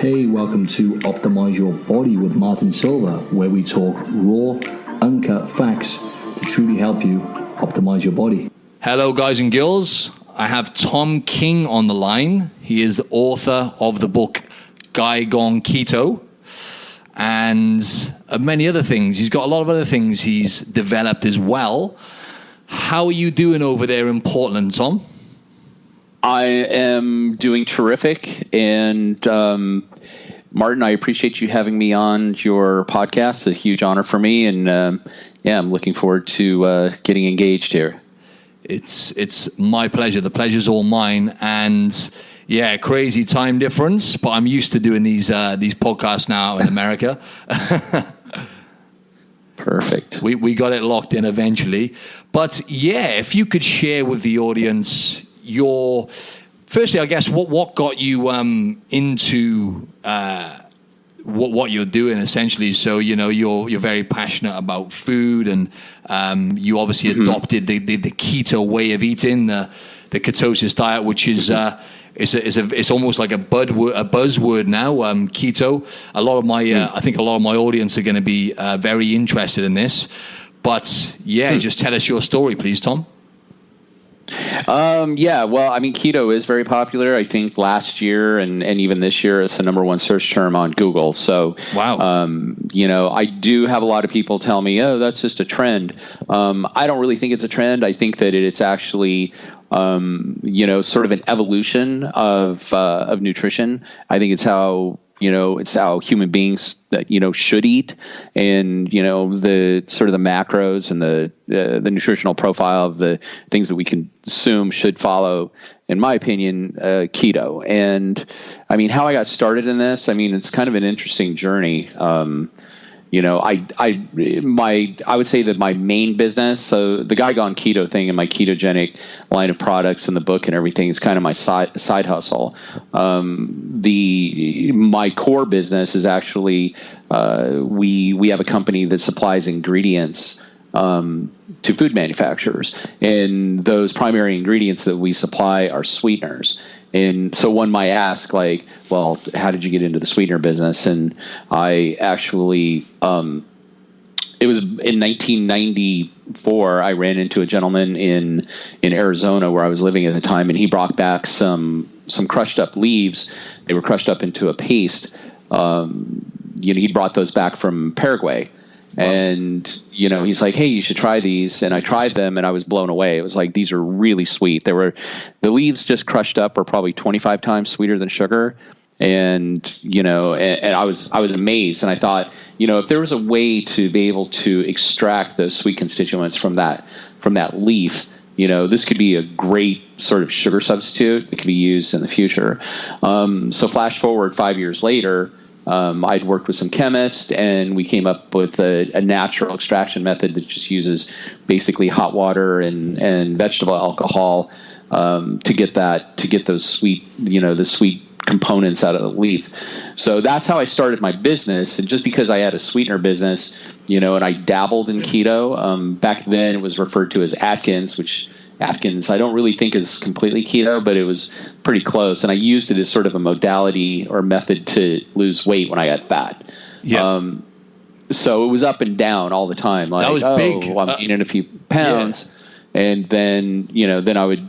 Hey, welcome to Optimize Your Body with Martin Silva, where we talk raw, uncut facts to truly help you optimize your body. Hello, guys and girls. I have Thom King on the line. He is the author of the book Guy Gone Keto and many other things. He's got a lot of other things he's developed as well. How are you doing over there in Portland, Thom? I am doing terrific, and Martin, I appreciate you having me on your podcast. It's a huge honor for me, and I'm looking forward to getting engaged here. It's my pleasure. The pleasure's all mine, and yeah, crazy time difference, but I'm used to doing these podcasts now in America. Perfect. We got it locked in eventually, but yeah, if you could share with the audience firstly, I guess, what got you into what you're doing essentially. So, you know, you're very passionate about food, and you obviously adopted the keto way of eating, the ketosis diet, which is it's almost like a buzzword now. Keto. A lot of my I think a lot of my audience are going to be very interested in this. But yeah, just tell us your story, please, Thom. Well, I mean, keto is very popular. I think last year and even this year, it's the number one search term on Google. So, wow. I do have a lot of people tell me, oh, that's just a trend. I don't really think it's a trend. I think that it's actually, sort of an evolution of nutrition. I think it's how human beings, should eat, and, the sort of the macros and the nutritional profile of the things that we consume should follow, in my opinion, keto. And I mean, how I got started in this, I mean, it's kind of an interesting journey. I would say that my main business, so the Guy Gone Keto thing and my ketogenic line of products and the book and everything is kind of my side hustle. My core business is actually, we have a company that supplies ingredients to food manufacturers, and those primary ingredients that we supply are sweeteners. And so one might ask, like, well, how did you get into the sweetener business? And I actually, it was in 1994, I ran into a gentleman in Arizona where I was living at the time, and he brought back some crushed up leaves. They were crushed up into a paste. He brought those back from Paraguay. Wow. And, he's like, hey, you should try these. And I tried them, and I was blown away. It was like, these are really sweet. The leaves just crushed up are probably 25 times sweeter than sugar. And, and I was amazed. And I thought, if there was a way to be able to extract those sweet constituents from that leaf, this could be a great sort of sugar substitute that could be used in the future. So flash forward 5 years later, I'd worked with some chemists, and we came up with a natural extraction method that just uses basically hot water and vegetable alcohol to get those sweet, the sweet components out of the leaf. So that's how I started my business. And just because I had a sweetener business, and I dabbled in keto, back then it was referred to as Atkins, which Atkins I don't really think is completely keto, but it was pretty close. And I used it as sort of a modality or method to lose weight when I got fat. Yeah. So it was up and down all the time. Like, that was big. I'm gaining a few pounds. Yeah. And then, then I would,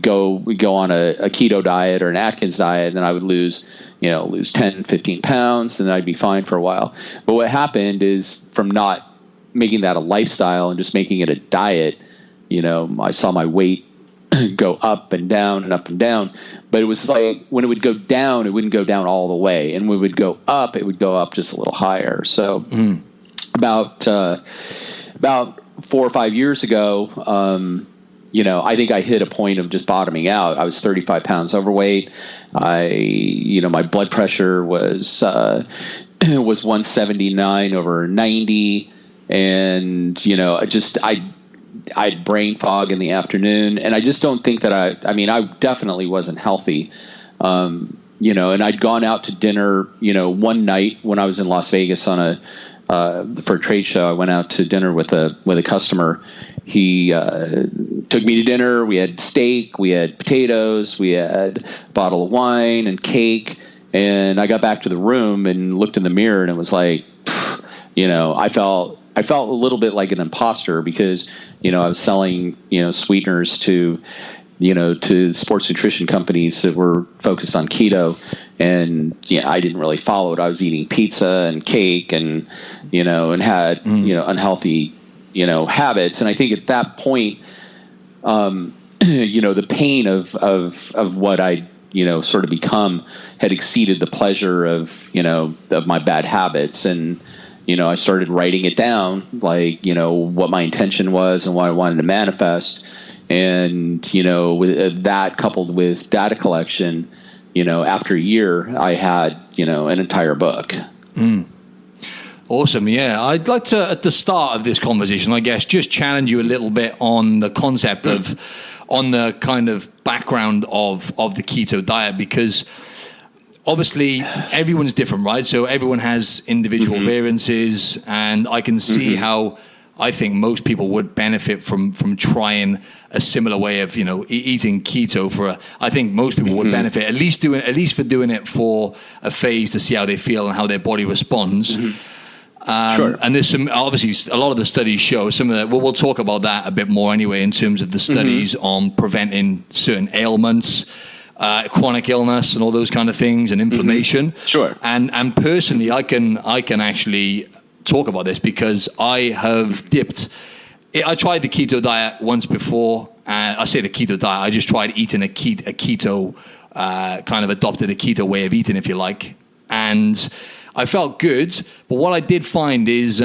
go on a keto diet or an Atkins diet, and then I would lose 10, 15 pounds, and then I'd be fine for a while. But what happened is, from not making that a lifestyle and just making it a diet, I saw my weight go up and down and up and down. But it was like, when it would go down, it wouldn't go down all the way. And when it would go up, it would go up just a little higher. So about 4 or 5 years ago, I think I hit a point of just bottoming out. I was 35 pounds overweight. My blood pressure was 179 over 90. And, I had brain fog in the afternoon, and I just don't think that I definitely wasn't healthy. And I'd gone out to dinner, one night when I was in Las Vegas for a trade show. I went out to dinner with a customer. He took me to dinner. We had steak, we had potatoes, we had a bottle of wine and cake. And I got back to the room and looked in the mirror, and it was like, I felt a little bit like an imposter because, I was selling, sweeteners to sports nutrition companies that were focused on keto. And, I didn't really follow it. I was eating pizza and cake and, and had, unhealthy, habits. And I think at that point, the pain of what I, sort of become had exceeded the pleasure of my bad habits. And, I started writing it down, like, what my intention was and what I wanted to manifest. And, with that coupled with data collection, after a year, I had, an entire book. Awesome. Yeah. I'd like to, at the start of this conversation, I guess, just challenge you a little bit on the concept on the kind of background of the keto diet, because obviously everyone's different, right? So everyone has individual variances, and I can see how I think most people would benefit from trying a similar way of, eating keto I think most people would benefit, at least for doing it for a phase to see how they feel and how their body responds. Sure. And there's obviously a lot of the studies show we'll talk about that a bit more anyway, in terms of the studies on preventing certain ailments, chronic illness and all those kind of things, and inflammation. Sure. And personally, I can actually talk about this because I have I tried the keto diet once before. I say the keto diet, I just tried eating a keto, kind of adopted a keto way of eating, if you like. And I felt good, but what I did find is,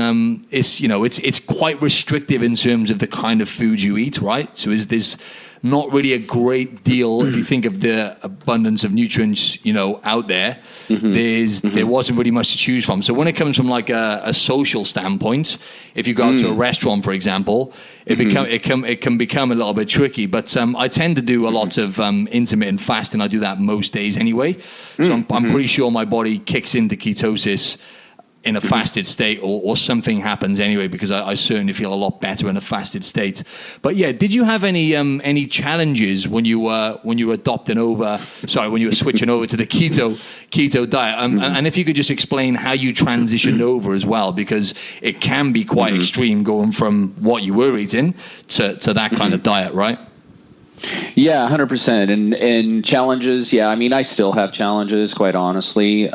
it's quite restrictive in terms of the kind of food you eat, right? So there's not really a great deal if you think of the abundance of nutrients, out there. There wasn't really much to choose from. So when it comes from like a social standpoint, if you go out to a restaurant, for example, it can become a little bit tricky. But I tend to do a lot of intermittent fasting. I do that most days anyway. So I'm pretty sure my body kicks into ketosis in a fasted state, or something happens anyway, because I certainly feel a lot better in a fasted state. But yeah, did you have any challenges when you were when you were switching over to the keto diet? And if you could just explain how you transitioned over as well, because it can be quite extreme going from what you were eating to that kind of diet, right? Yeah, 100%. And challenges. Yeah. I mean, I still have challenges, quite honestly.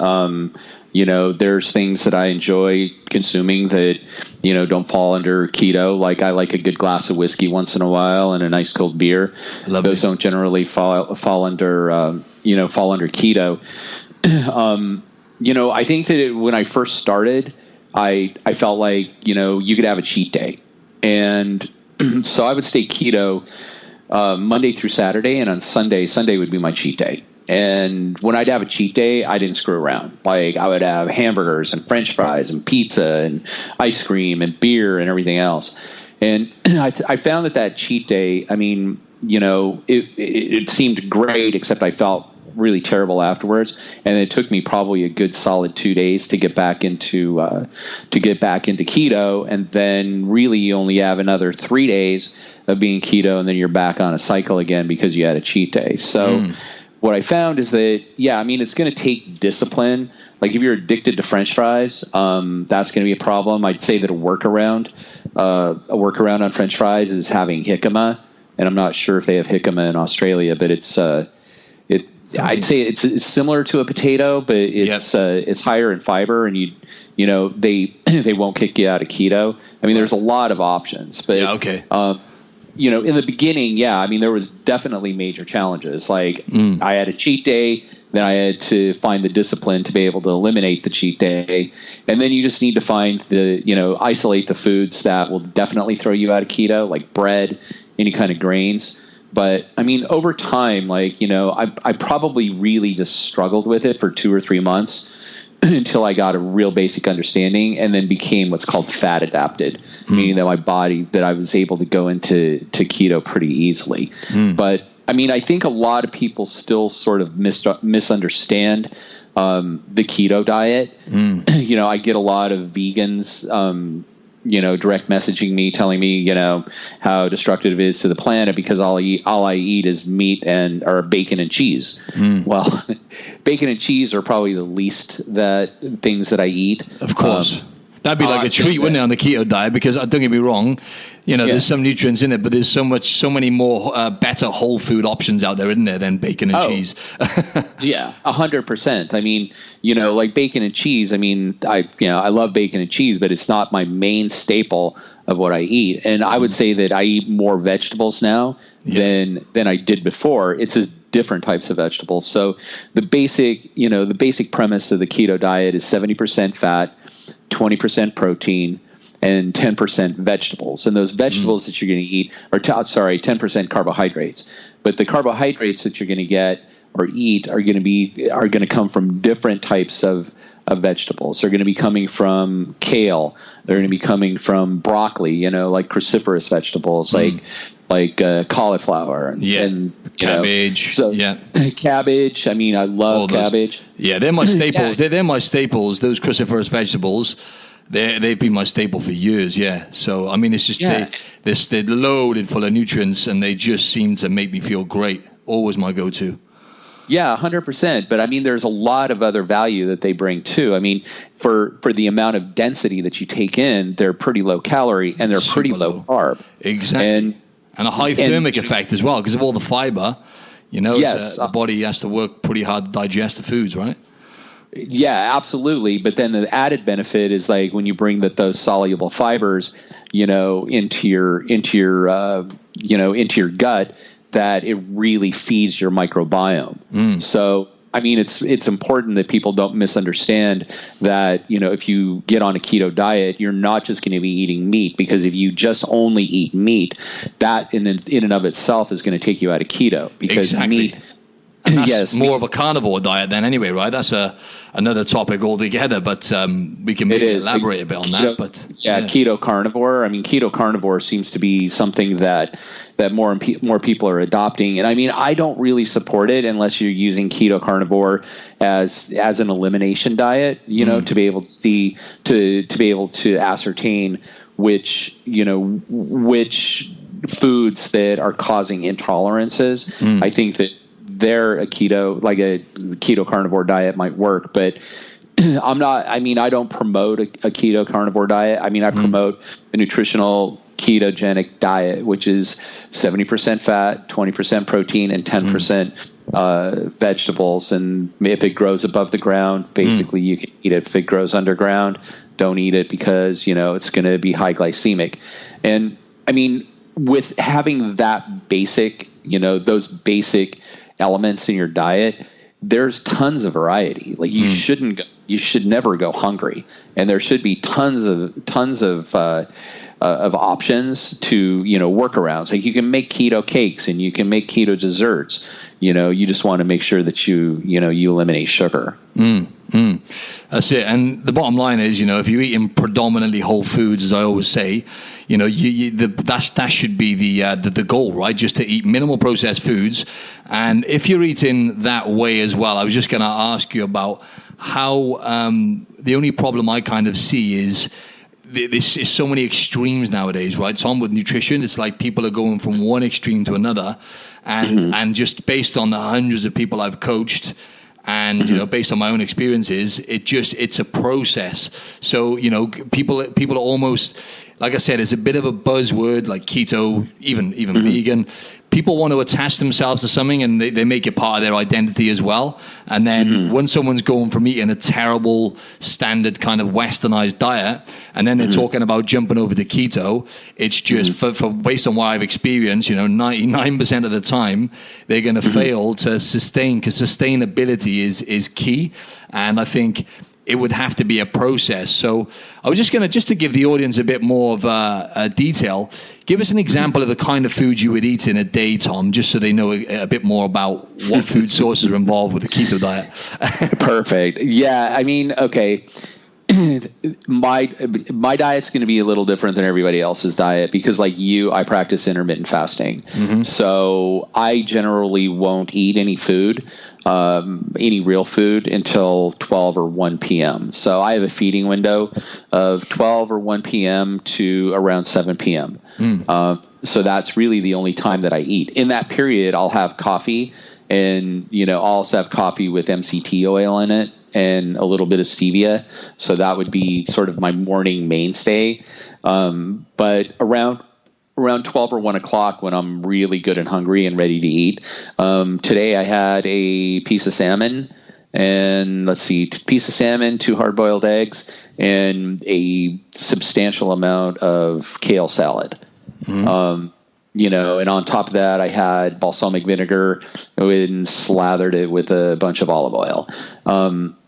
There's things that I enjoy consuming that, don't fall under keto. Like I like a good glass of whiskey once in a while and a nice cold beer. Those don't generally fall under keto. I think that when I first started, I felt like, you could have a cheat day. And so I would stay keto Monday through Saturday, and on Sunday would be my cheat day. And when I'd have a cheat day, I didn't screw around. Like I would have hamburgers and French fries and pizza and ice cream and beer and everything else. And I found that cheat day, I mean, it seemed great, except I felt really terrible afterwards. And it took me probably a good solid 2 days to get back into keto. And then really you only have another 3 days of being keto, and then you're back on a cycle again because you had a cheat day. So what I found is that, it's going to take discipline. Like if you're addicted to French fries, that's going to be a problem. I'd say that a workaround on French fries is having jicama. And I'm not sure if they have jicama in Australia, but I'd say it's similar to a potato, but it's higher in fiber, and they won't kick you out of keto. I mean, there's a lot of options, but in the beginning, there was definitely major challenges. Like I had a cheat day, then I had to find the discipline to be able to eliminate the cheat day. And then you just need to find isolate the foods that will definitely throw you out of keto, like bread, any kind of grains. But I mean, over time, I probably really just struggled with it for 2 or 3 months until I got a real basic understanding, and then became what's called fat adapted, meaning that my body, that I was able to go into keto pretty easily. But I mean, I think a lot of people still sort of misunderstand the keto diet. I get a lot of vegans, direct messaging me, telling me, how destructive it is to the planet because all I eat is meat or bacon and cheese. Well, bacon and cheese are probably the least things that I eat. Of course. That'd be like a treat, wouldn't it, on the keto diet? Because don't get me wrong, there's some nutrients in it, but there's so many more better whole food options out there, isn't there, than bacon and cheese? Yeah, 100%. I mean, like bacon and cheese. I mean, I love bacon and cheese, but it's not my main staple of what I eat. And I would say that I eat more vegetables now than I did before. It's just different types of vegetables. So the basic premise of the keto diet is 70% fat, 20% protein, and 10% vegetables. And those vegetables that you're going to eat are 10% carbohydrates. But the carbohydrates that you're going to get or eat are going to come from different types of vegetables. They're going to be coming from kale. They're going to be coming from broccoli, like cruciferous vegetables, like cauliflower and cabbage. Cabbage. I mean, I love cabbage. Yeah, they're my staples. They're my staples. Those cruciferous vegetables. They've been my staple for years. Yeah. So I mean, it's just they're loaded full of nutrients, and they just seem to make me feel great. Always my go-to. Yeah, 100%. But I mean, there's a lot of other value that they bring too. I mean, for the amount of density that you take in, they're pretty low calorie and they're pretty low carb. Exactly. And a high thermic effect as well because of all the fiber. The body has to work pretty hard to digest the foods, right? Yeah, absolutely. But then the added benefit is like when you bring those soluble fibers, into your gut, that it really feeds your microbiome. So, I mean, it's important that people don't misunderstand that, if you get on a keto diet, you're not just going to be eating meat, because if you just only eat meat, that in and of itself is going to take you out of keto, because meat. And that's more of a carnivore diet then anyway, right? That's another topic altogether, but we can maybe elaborate a bit on that. But keto carnivore. I mean, keto carnivore seems to be something that more people are adopting. And I mean, I don't really support it unless you're using keto carnivore as an elimination diet, to be able to ascertain which foods that are causing intolerances. I think that a keto carnivore diet might work, but I don't promote a keto carnivore diet. I mean, I promote a nutritional ketogenic diet, which is 70% fat, 20% protein, and 10% vegetables. And if it grows above the ground, basically you can eat it. If it grows underground, don't eat it because, it's going to be high glycemic. And I mean, with having that basic, those basic elements in your diet, there's tons of variety. Like you should never go hungry, and there should be tons of options to workarounds. Like you can make keto cakes and you can make keto desserts. You just want to make sure that you eliminate sugar. That's it. And the bottom line is, if you're eating predominantly whole foods, as I always say, that should be the goal, right? Just to eat minimal processed foods. And if you're eating that way as well, I was just going to ask you about how the only problem I kind of see is there's so many extremes nowadays, right? Tom, with nutrition, it's like people are going from one extreme to another, and just based on the hundreds of people I've coached, and based on my own experiences, it's a process. So people are almost, like I said, it's a bit of a buzzword, like keto, even vegan. People want to attach themselves to something, and they make it part of their identity as well. And then when someone's going from eating a terrible standard kind of westernized diet, and then they're talking about jumping over to keto, it's just for based on what I've experienced, 99% of the time they're going to fail to sustain, because sustainability is key. And I think it would have to be a process. So I was just to give the audience a bit more of a detail, give us an example of the kind of food you would eat in a day, Tom, just so they know a bit more about what food sources are involved with the keto diet. Perfect. Yeah, I mean, okay. my diet's going to be a little different than everybody else's diet because, like you, I practice intermittent fasting. So I generally won't eat any food, any real food, until 12 or 1 p.m. So I have a feeding window of 12 or 1 p.m. to around 7 p.m. So that's really the only time that I eat. In that period, I'll have coffee, and I'll also have coffee with MCT oil in it and a little bit of stevia. So that would be sort of my morning mainstay. But around 12 or 1 o'clock, when I'm really good and hungry and ready to eat. Today I had a piece of salmon, and piece of salmon, 2 hard-boiled eggs, and a substantial amount of kale salad. And on top of that, I had balsamic vinegar and slathered it with a bunch of olive oil.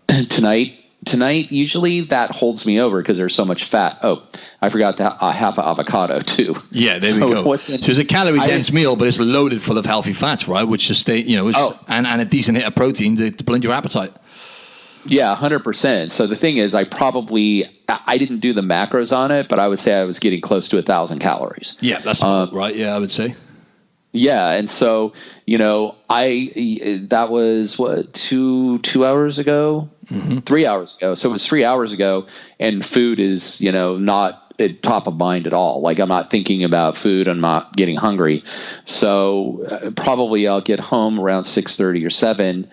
Tonight, usually that holds me over because there's so much fat. Oh, I forgot that half an avocado too. Yeah, there we go. So it's a calorie-dense meal, but it's loaded full of healthy fats, right? Which just and a decent hit of protein to blend your appetite. Yeah, 100%. So the thing is, I didn't do the macros on it, but I would say I was getting close to 1,000 calories. Yeah, that's right. Yeah, I would say. Yeah, and so that was what 2 hours ago, 3 hours ago. So it was 3 hours ago, and food is not at top of mind at all. Like, I'm not thinking about food. I'm not getting hungry. So probably I'll get home around 6:30 or 7.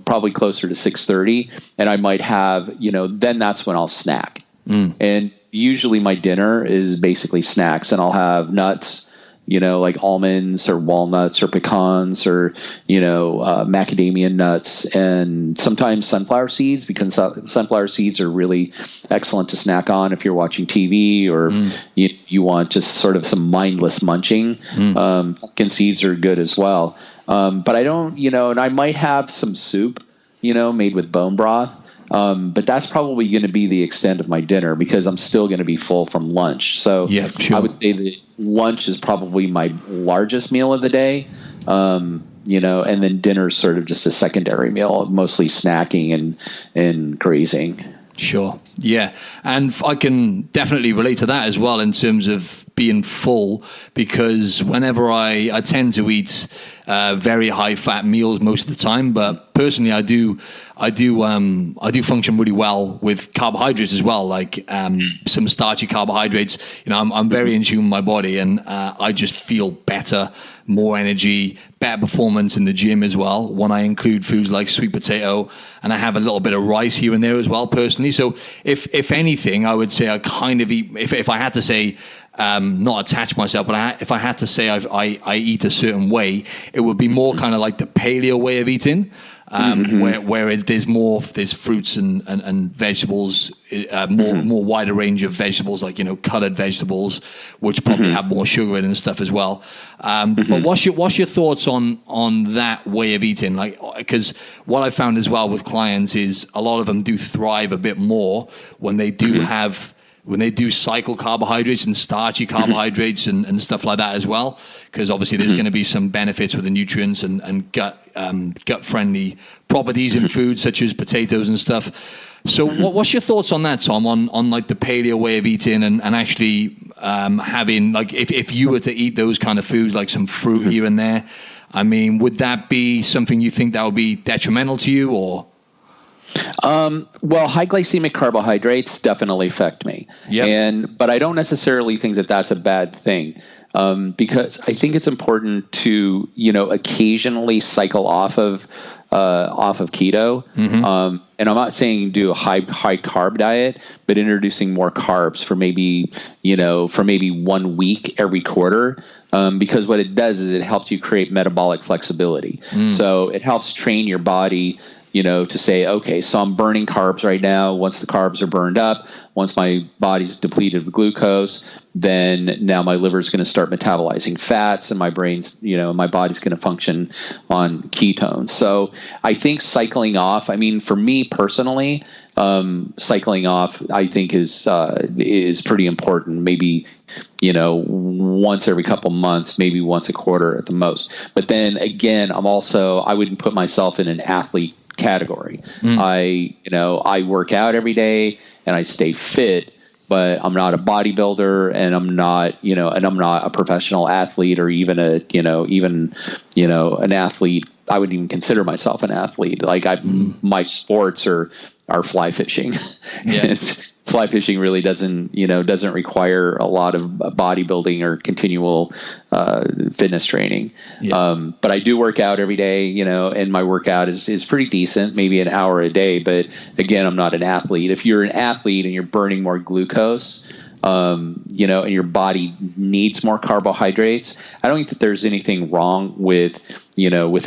Probably closer to 6:30, and I might have then that's when I'll snack. And usually my dinner is basically snacks, and I'll have nuts. Like almonds or walnuts or pecans or, macadamia nuts, and sometimes sunflower seeds, because sunflower seeds are really excellent to snack on if you're watching TV or you want just sort of some mindless munching. Pumpkin seeds are good as well. But I don't, and I might have some soup, made with bone broth. But that's probably going to be the extent of my dinner because I'm still going to be full from lunch. So yeah, sure. I would say that lunch is probably my largest meal of the day. And then dinner is sort of just a secondary meal, mostly snacking and grazing. Sure. Yeah. And I can definitely relate to that as well in terms of being full, because whenever I tend to eat very high fat meals most of the time, but personally I do function really well with carbohydrates as well, like some starchy carbohydrates. I'm very in tune with my body, and I just feel better, more energy, better performance in the gym as well when I include foods like sweet potato, and I have a little bit of rice here and there as well personally. So if anything, I would say I kind of eat, if I had to say, not attach myself, but if I had to say I eat a certain way, it would be more kind of like the paleo way of eating, where there's fruits and vegetables, more wider range of vegetables, like colored vegetables, which probably have more sugar in and stuff as well. But what's your thoughts on that way of eating? Like, because what I found as well with clients is a lot of them do thrive a bit more when they do when they do cycle carbohydrates and starchy carbohydrates and stuff like that as well, because obviously there's going to be some benefits with the nutrients and gut friendly properties in foods such as potatoes and stuff. So what's your thoughts on that, Tom, on like the paleo way of eating and actually having, like, if you were to eat those kind of foods, like some fruit here and there, I mean, would that be something you think that would be detrimental to you, or? Well, high glycemic carbohydrates definitely affect me. Yep. But I don't necessarily think that that's a bad thing. Because I think it's important to, occasionally cycle off of keto. And I'm not saying do a high carb diet, but introducing more carbs for maybe 1 week every quarter. Because what it does is it helps you create metabolic flexibility. So it helps train your body, to say, okay, so I'm burning carbs right now. Once the carbs are burned up, once my body's depleted of glucose, then now my liver is going to start metabolizing fats, and my brain's, my body's going to function on ketones. So I think cycling off, for me personally, cycling off, I think is pretty important. Maybe, once every couple months, maybe once a quarter at the most. But then again, I wouldn't put myself in an athlete category. I work out every day and I stay fit, but I'm not a bodybuilder, and I'm not a professional athlete, or even an athlete. I wouldn't even consider myself an athlete. Like my sports are fly fishing. Yeah. Fly fishing really doesn't require a lot of bodybuilding or continual fitness training. Yeah. But I do work out every day, and my workout is pretty decent, maybe an hour a day. But again, I'm not an athlete. If you're an athlete and you're burning more glucose, and your body needs more carbohydrates, I don't think that there's anything wrong with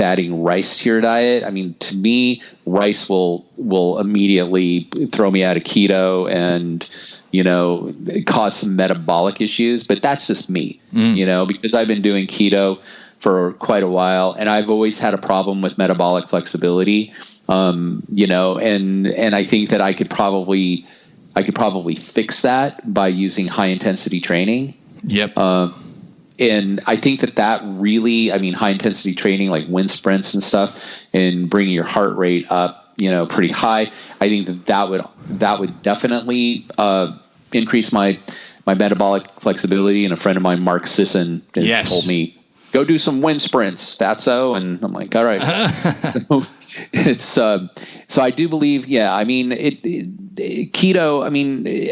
adding rice to your diet. I mean, to me, rice will immediately throw me out of keto and, cause some metabolic issues, but that's just me, because I've been doing keto for quite a while, and I've always had a problem with metabolic flexibility. And I think that I could probably fix that by using high intensity training. Yep. And I think that really, high intensity training, like wind sprints and stuff, and bringing your heart rate up, pretty high. I think that would definitely increase my metabolic flexibility. And a friend of mine, Mark Sisson, told me, go do some wind sprints, fatso. And I'm like, all right. So it's so I do believe, keto.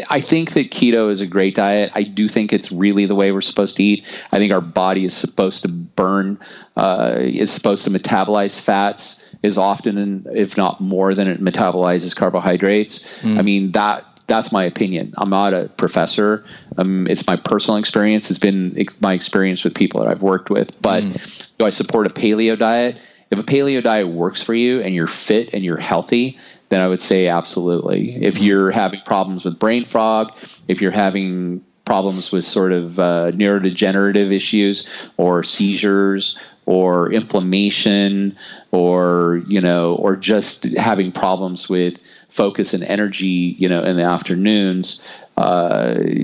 I think that keto is a great diet. I do think it's really the way we're supposed to eat. I think our body is supposed to metabolize fats as often, if not more, than it metabolizes carbohydrates. That's my opinion. I'm not a professor. It's my personal experience. It's been my experience with people that I've worked with. But do I support a paleo diet? If a paleo diet works for you and you're fit and you're healthy, then I would say absolutely. If you're having problems with brain fog, if you're having problems with sort of neurodegenerative issues or seizures or inflammation, or just having problems with focus and energy, in the afternoons, I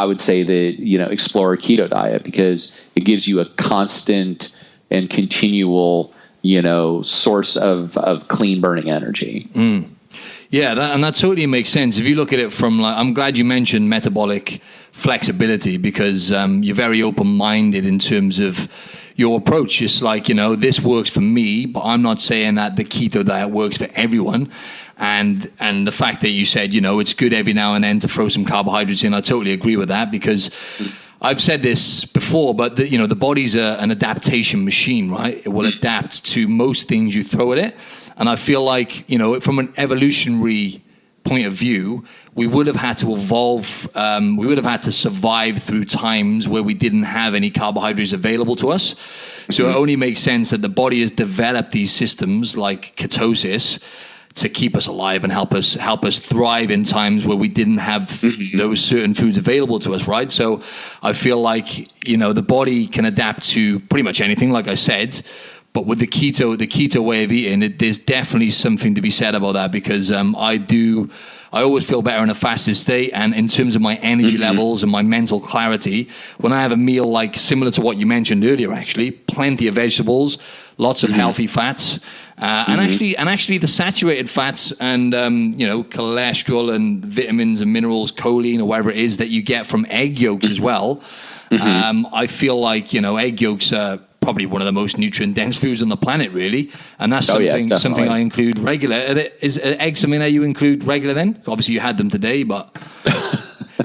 would say that, explore a keto diet, because it gives you a constant and continual, source of clean burning energy. Yeah, that totally makes sense. If you look at it from, I'm glad you mentioned metabolic flexibility, because you're very open-minded in terms of your approach. It's like, this works for me, but I'm not saying that the keto diet works for everyone. And the fact that you said, it's good every now and then to throw some carbohydrates in, I totally agree with that, because I've said this before, but the body's an adaptation machine, right? It will adapt to most things you throw at it. And I feel like, from an evolutionary point of view, we would have had to evolve. We would have had to survive through times where we didn't have any carbohydrates available to us. So it only makes sense that the body has developed these systems like ketosis to keep us alive and help us thrive in times where we didn't have those certain foods available to us, right? So I feel like, the body can adapt to pretty much anything, like I said. But with the keto way of eating, there's definitely something to be said about that, because I always feel better in a fasted state. And in terms of my energy levels and my mental clarity, when I have a meal like similar to what you mentioned earlier, actually, plenty of vegetables, lots of healthy fats, and actually the saturated fats and, cholesterol and vitamins and minerals, choline or whatever it is that you get from egg yolks as well. I feel like, egg yolks are probably one of the most nutrient-dense foods on the planet, really. And that's something I include regular. Is eggs something that you include regular then? Obviously, you had them today, but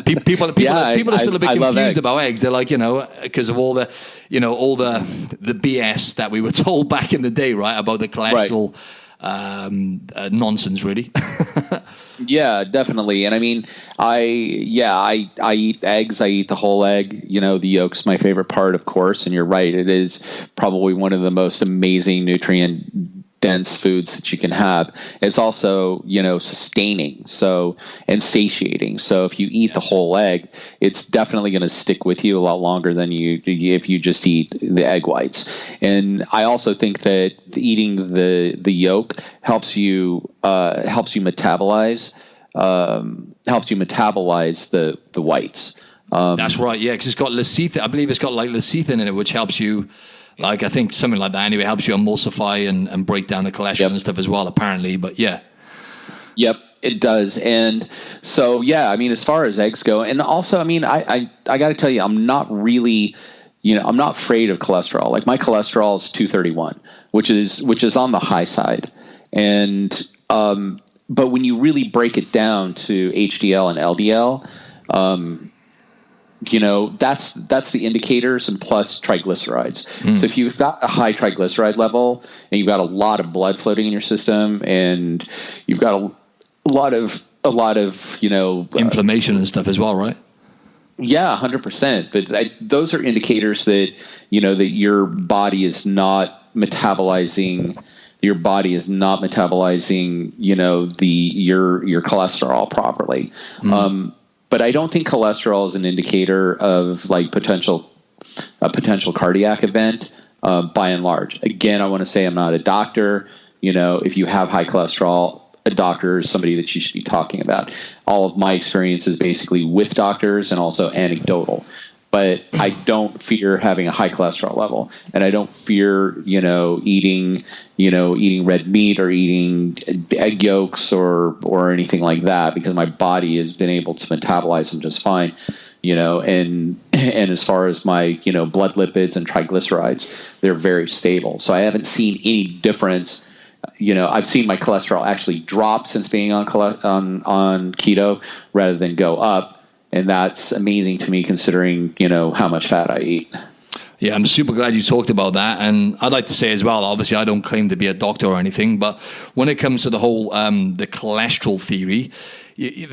people are still a bit confused about eggs. They're like, because of all the BS that we were told back in the day, right, about the cholesterol nonsense, really. Yeah, definitely. And I eat eggs. I eat the whole egg. The yolk's my favorite part, of course. And you're right. It is probably one of the most amazing nutrient dense foods that you can have. It's also, sustaining, and satiating. So if you eat the whole egg, it's definitely going to stick with you a lot longer than if you just eat the egg whites. And I also think that eating the yolk helps you metabolize the whites. That's right. Yeah, because it's got lecithin. I believe it's got lecithin in it, which helps you Like I think something like that anyway helps you emulsify and break down the cholesterol and stuff as well, apparently. But yeah. Yep, it does. And so, yeah, I mean, as far as eggs go, and also, I mean, I got to tell you, I'm not really, I'm not afraid of cholesterol. Like my cholesterol is 231, which is on the high side. And, but when you really break it down to HDL and LDL, that's the indicators and plus triglycerides. So if you've got a high triglyceride level and you've got a lot of blood floating in your system and you've got a lot of inflammation and stuff as well, right? Yeah, 100%. But those are indicators that, that your body is not metabolizing your cholesterol properly. But I don't think cholesterol is an indicator of like a potential cardiac event, by and large. Again, I want to say I'm not a doctor. If you have high cholesterol, a doctor is somebody that you should be talking about. All of my experience is basically with doctors and also anecdotal. But I don't fear having a high cholesterol level, and I don't fear, eating red meat or eating egg yolks or anything like that, because my body has been able to metabolize them just fine, and as far as my, blood lipids and triglycerides, they're very stable. So I haven't seen any difference. I've seen my cholesterol actually drop since being on keto rather than go up. And that's amazing to me considering, how much fat I eat. Yeah, I'm super glad you talked about that. And I'd like to say as well, obviously, I don't claim to be a doctor or anything, but when it comes to the whole the cholesterol theory,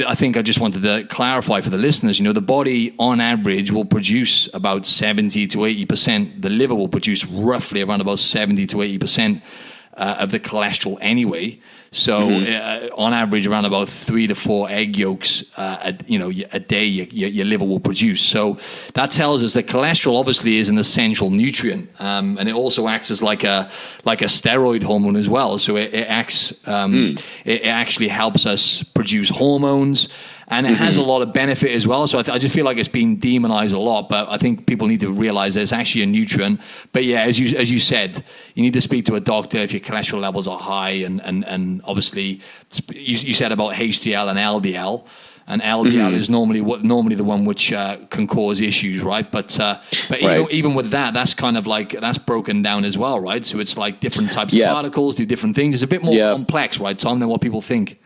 I think I just wanted to clarify for the listeners, the body on average will produce about 70 to 80%. The liver will produce roughly around about 70 to 80% of the cholesterol anyway. So on average, around about 3 to 4 egg yolks a day your liver will produce. So that tells us that cholesterol obviously is an essential nutrient, and it also acts as like a steroid hormone as well. So it acts it actually helps us produce hormones. And it has a lot of benefit as well. So I just feel like it's been demonized a lot, but I think people need to realize that it's actually a nutrient. But yeah, as you said, you need to speak to a doctor if your cholesterol levels are high. And obviously, you said about HDL and LDL. And LDL is normally the one which can cause issues, right? But even with that, that's kind of like, that's broken down as well, right? So it's like different types of particles do different things. It's a bit more complex, right, Tom, than what people think.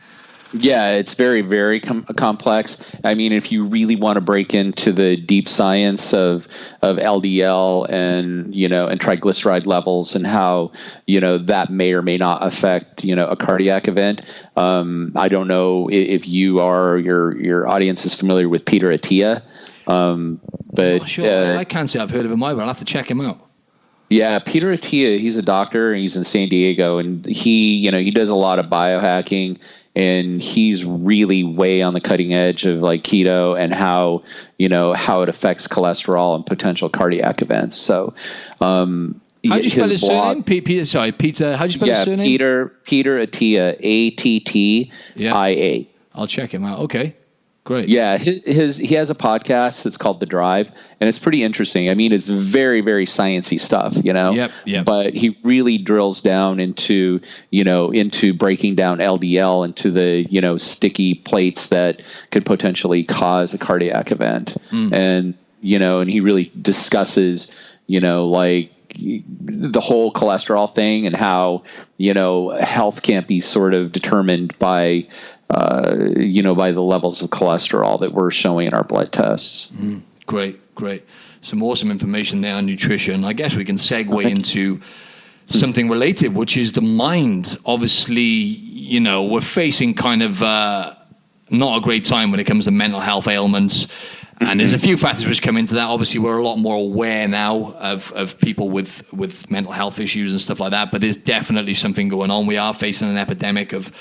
Yeah, it's very, very complex. I mean, if you really want to break into the deep science of LDL and, and triglyceride levels and how, that may or may not affect, a cardiac event. I don't know if your audience is familiar with Peter Attea. But sure. I can't say I've heard of him either. I'll have to check him out. Yeah, Peter Attea, he's a doctor and he's in San Diego, and he does a lot of biohacking. And he's really way on the cutting edge of like keto and how it affects cholesterol and potential cardiac events. So, how do you spell his surname? Peter. How do you spell his surname? Peter Attea, Attia. I'll check him out. Okay. Great. Yeah, he has a podcast that's called The Drive, and it's pretty interesting. I mean, it's very, very sciencey stuff, Yep. But he really drills down into breaking down LDL into the, sticky plates that could potentially cause a cardiac event. And, and he really discusses, like the whole cholesterol thing and how, health can't be sort of determined by by the levels of cholesterol that we're showing in our blood tests. Great. Some awesome information there on nutrition. I guess we can segue into something related, which is the mind. Obviously, we're facing kind of not a great time when it comes to mental health ailments. And there's a few factors which come into that. Obviously, we're a lot more aware now of people with mental health issues and stuff like that. But there's definitely something going on. We are facing an epidemic of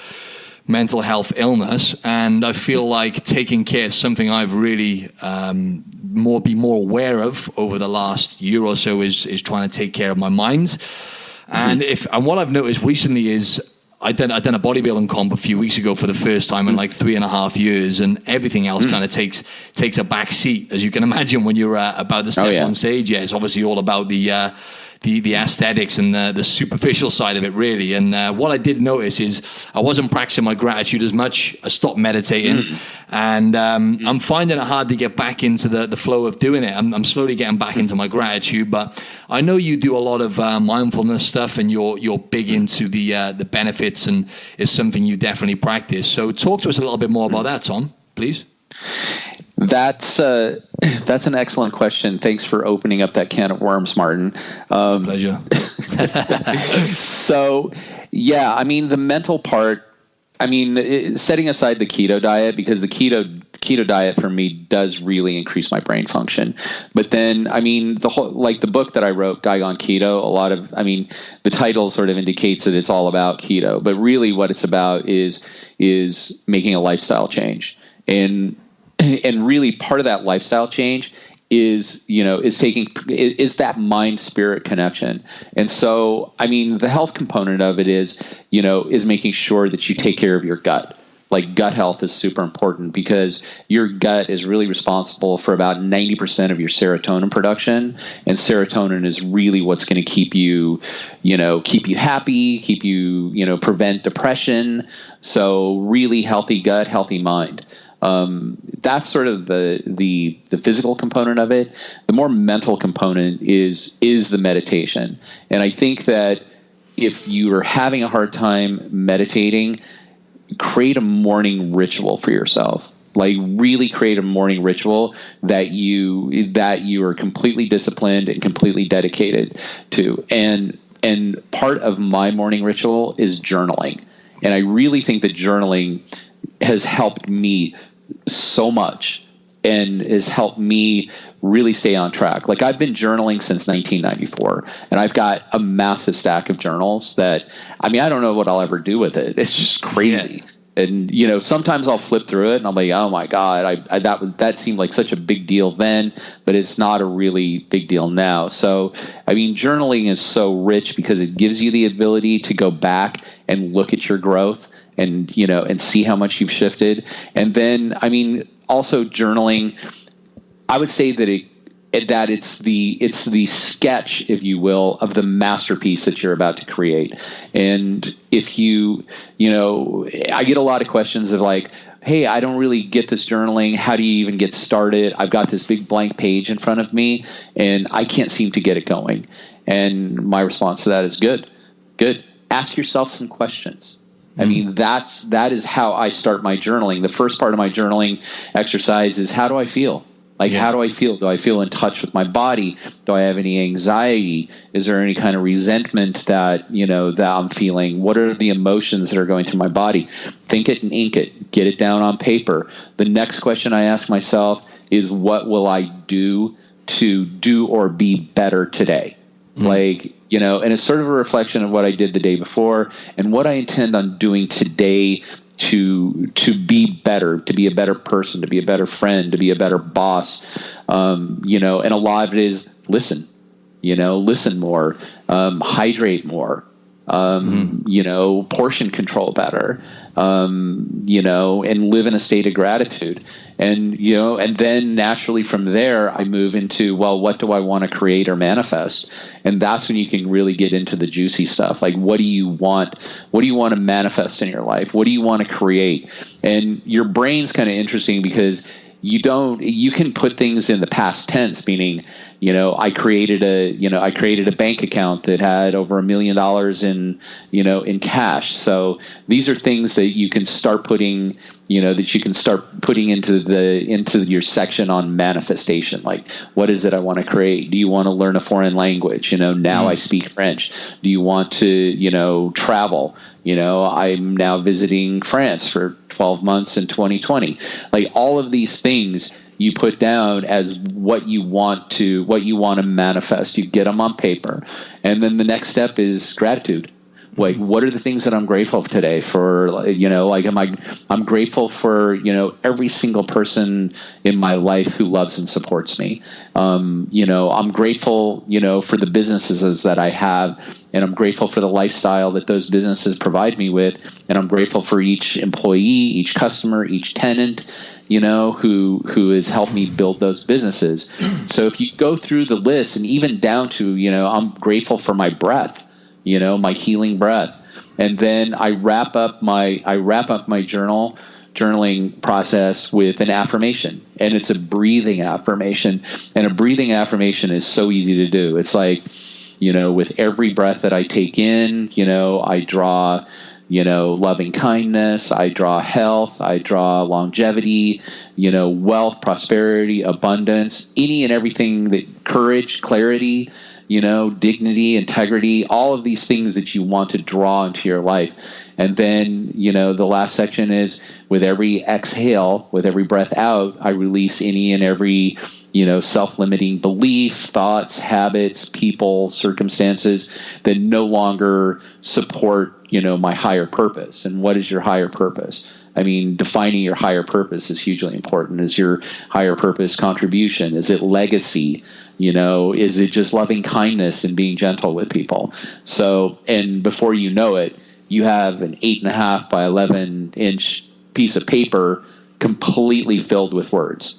mental health illness, and I feel like taking care is something I've really be more aware of over the last year or so is trying to take care of my mind. And what I've noticed recently is I done a bodybuilding comp a few weeks ago for the first time in like 3.5 years, and everything else kind of takes a back seat, as you can imagine when you're about to step on stage. Yeah, it's obviously all about the the aesthetics and the superficial side of it, really. And what I did notice is I wasn't practicing my gratitude as much. I stopped meditating, and I'm finding it hard to get back into the flow of doing it. I'm slowly getting back into my gratitude, but I know you do a lot of mindfulness stuff, and you're big into the benefits, and is something you definitely practice. So talk to us a little bit more about that, Thom, please. That's an excellent question. Thanks for opening up that can of worms, Martin. Pleasure. So, yeah, I mean, the mental part, I mean, setting aside the keto diet, because the keto diet for me does really increase my brain function. But then, I mean, the whole, like the book that I wrote, Guy on Keto, the title sort of indicates that it's all about keto, but really what it's about is making a lifestyle change. And really part of that lifestyle change is that mind spirit connection. And so, I mean, the health component of it is making sure that you take care of your gut. Like gut health is super important because your gut is really responsible for about 90% of your serotonin production. And serotonin is really what's going to keep you happy, keep you, prevent depression. So really healthy gut, healthy mind. That's sort of the physical component of it. The more mental component is the meditation. And I think that if you are having a hard time meditating, create a morning ritual for yourself. Like really create a morning ritual that you are completely disciplined and completely dedicated to. And part of my morning ritual is journaling. And I really think that journaling has helped me so much and has helped me really stay on track. Like I've been journaling since 1994 and I've got a massive stack of journals that, I mean, I don't know what I'll ever do with it. It's just crazy. Yeah. And, sometimes I'll flip through it and I'm like, oh my God, that seemed like such a big deal then, but it's not a really big deal now. So, I mean, journaling is so rich because it gives you the ability to go back and look at your growth and see how much you've shifted. And then, I mean, also journaling, I would say that it's the sketch, if you will, of the masterpiece that you're about to create. And if I get a lot of questions of like, hey, I don't really get this journaling. How do you even get started? I've got this big blank page in front of me and I can't seem to get it going. And my response to that is good. Ask yourself some questions. I mean, that is how I start my journaling. The first part of my journaling exercise is, how do I feel? Like, how do I feel? Do I feel in touch with my body? Do I have any anxiety? Is there any kind of resentment that I'm feeling? What are the emotions that are going through my body? Think it and ink it. Get it down on paper. The next question I ask myself is, what will I do to do or be better today? Like, and it's sort of a reflection of what I did the day before and what I intend on doing today to be better, to be a better person, to be a better friend, to be a better boss. And a lot of it is listen more, hydrate more, portion control better, and live in a state of gratitude. And, and then naturally from there, I move into, well, what do I want to create or manifest? And that's when you can really get into the juicy stuff. Like, what do you want? What do you want to manifest in your life? What do you want to create? And your brain's kind of interesting because you can put things in the past tense, meaning, I created a bank account that had over $1 million in cash. So these are things that you can start putting, into your section on manifestation. Like, what is it I want to create? Do you want to learn a foreign language? Now I speak French. Do you want to, travel? I'm now visiting France for 12 months in 2020. Like, all of these things you put down as what you want to manifest. You get them on paper. And then the next step is gratitude. Like, what are the things that I'm grateful for today for, I'm grateful for, every single person in my life who loves and supports me. I'm grateful, for the businesses that I have, and I'm grateful for the lifestyle that those businesses provide me with. And I'm grateful for each employee, each customer, each tenant, who has helped me build those businesses. So if you go through the list, and even down to, I'm grateful for my breath, my healing breath. And then I wrap up my journaling process with an affirmation, and it's a breathing affirmation. And a breathing affirmation is so easy to do. It's like, with every breath that I take in, I draw, loving kindness, I draw health, I draw longevity, wealth, prosperity, abundance, any and everything, that courage, clarity, dignity, integrity, all of these things that you want to draw into your life. And then, the last section is, with every exhale, with every breath out, I release any and every, self-limiting belief, thoughts, habits, people, circumstances that no longer support, my higher purpose. And what is your higher purpose? I mean, defining your higher purpose is hugely important. Is your higher purpose contribution? Is it legacy? Is it just loving kindness and being gentle with people? So, and before you know it, you have an 8.5 by 11 inch piece of paper completely filled with words,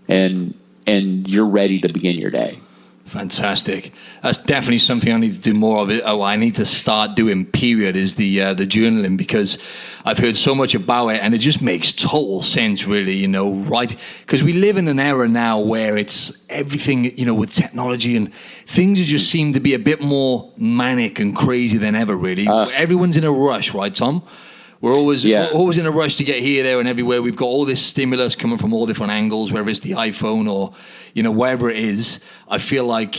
and you're ready to begin your day. Fantastic. That's definitely something I need to do more of. It. I need to start doing, period, is the journaling, because I've heard so much about it, and it just makes total sense, really, right? Because we live in an era now where it's everything, with technology, and things just seem to be a bit more manic and crazy than ever, really. Everyone's in a rush, right, Thom? We're always in a rush to get here, there, and everywhere. We've got all this stimulus coming from all different angles, whether it's the iPhone or, wherever it is. I feel like,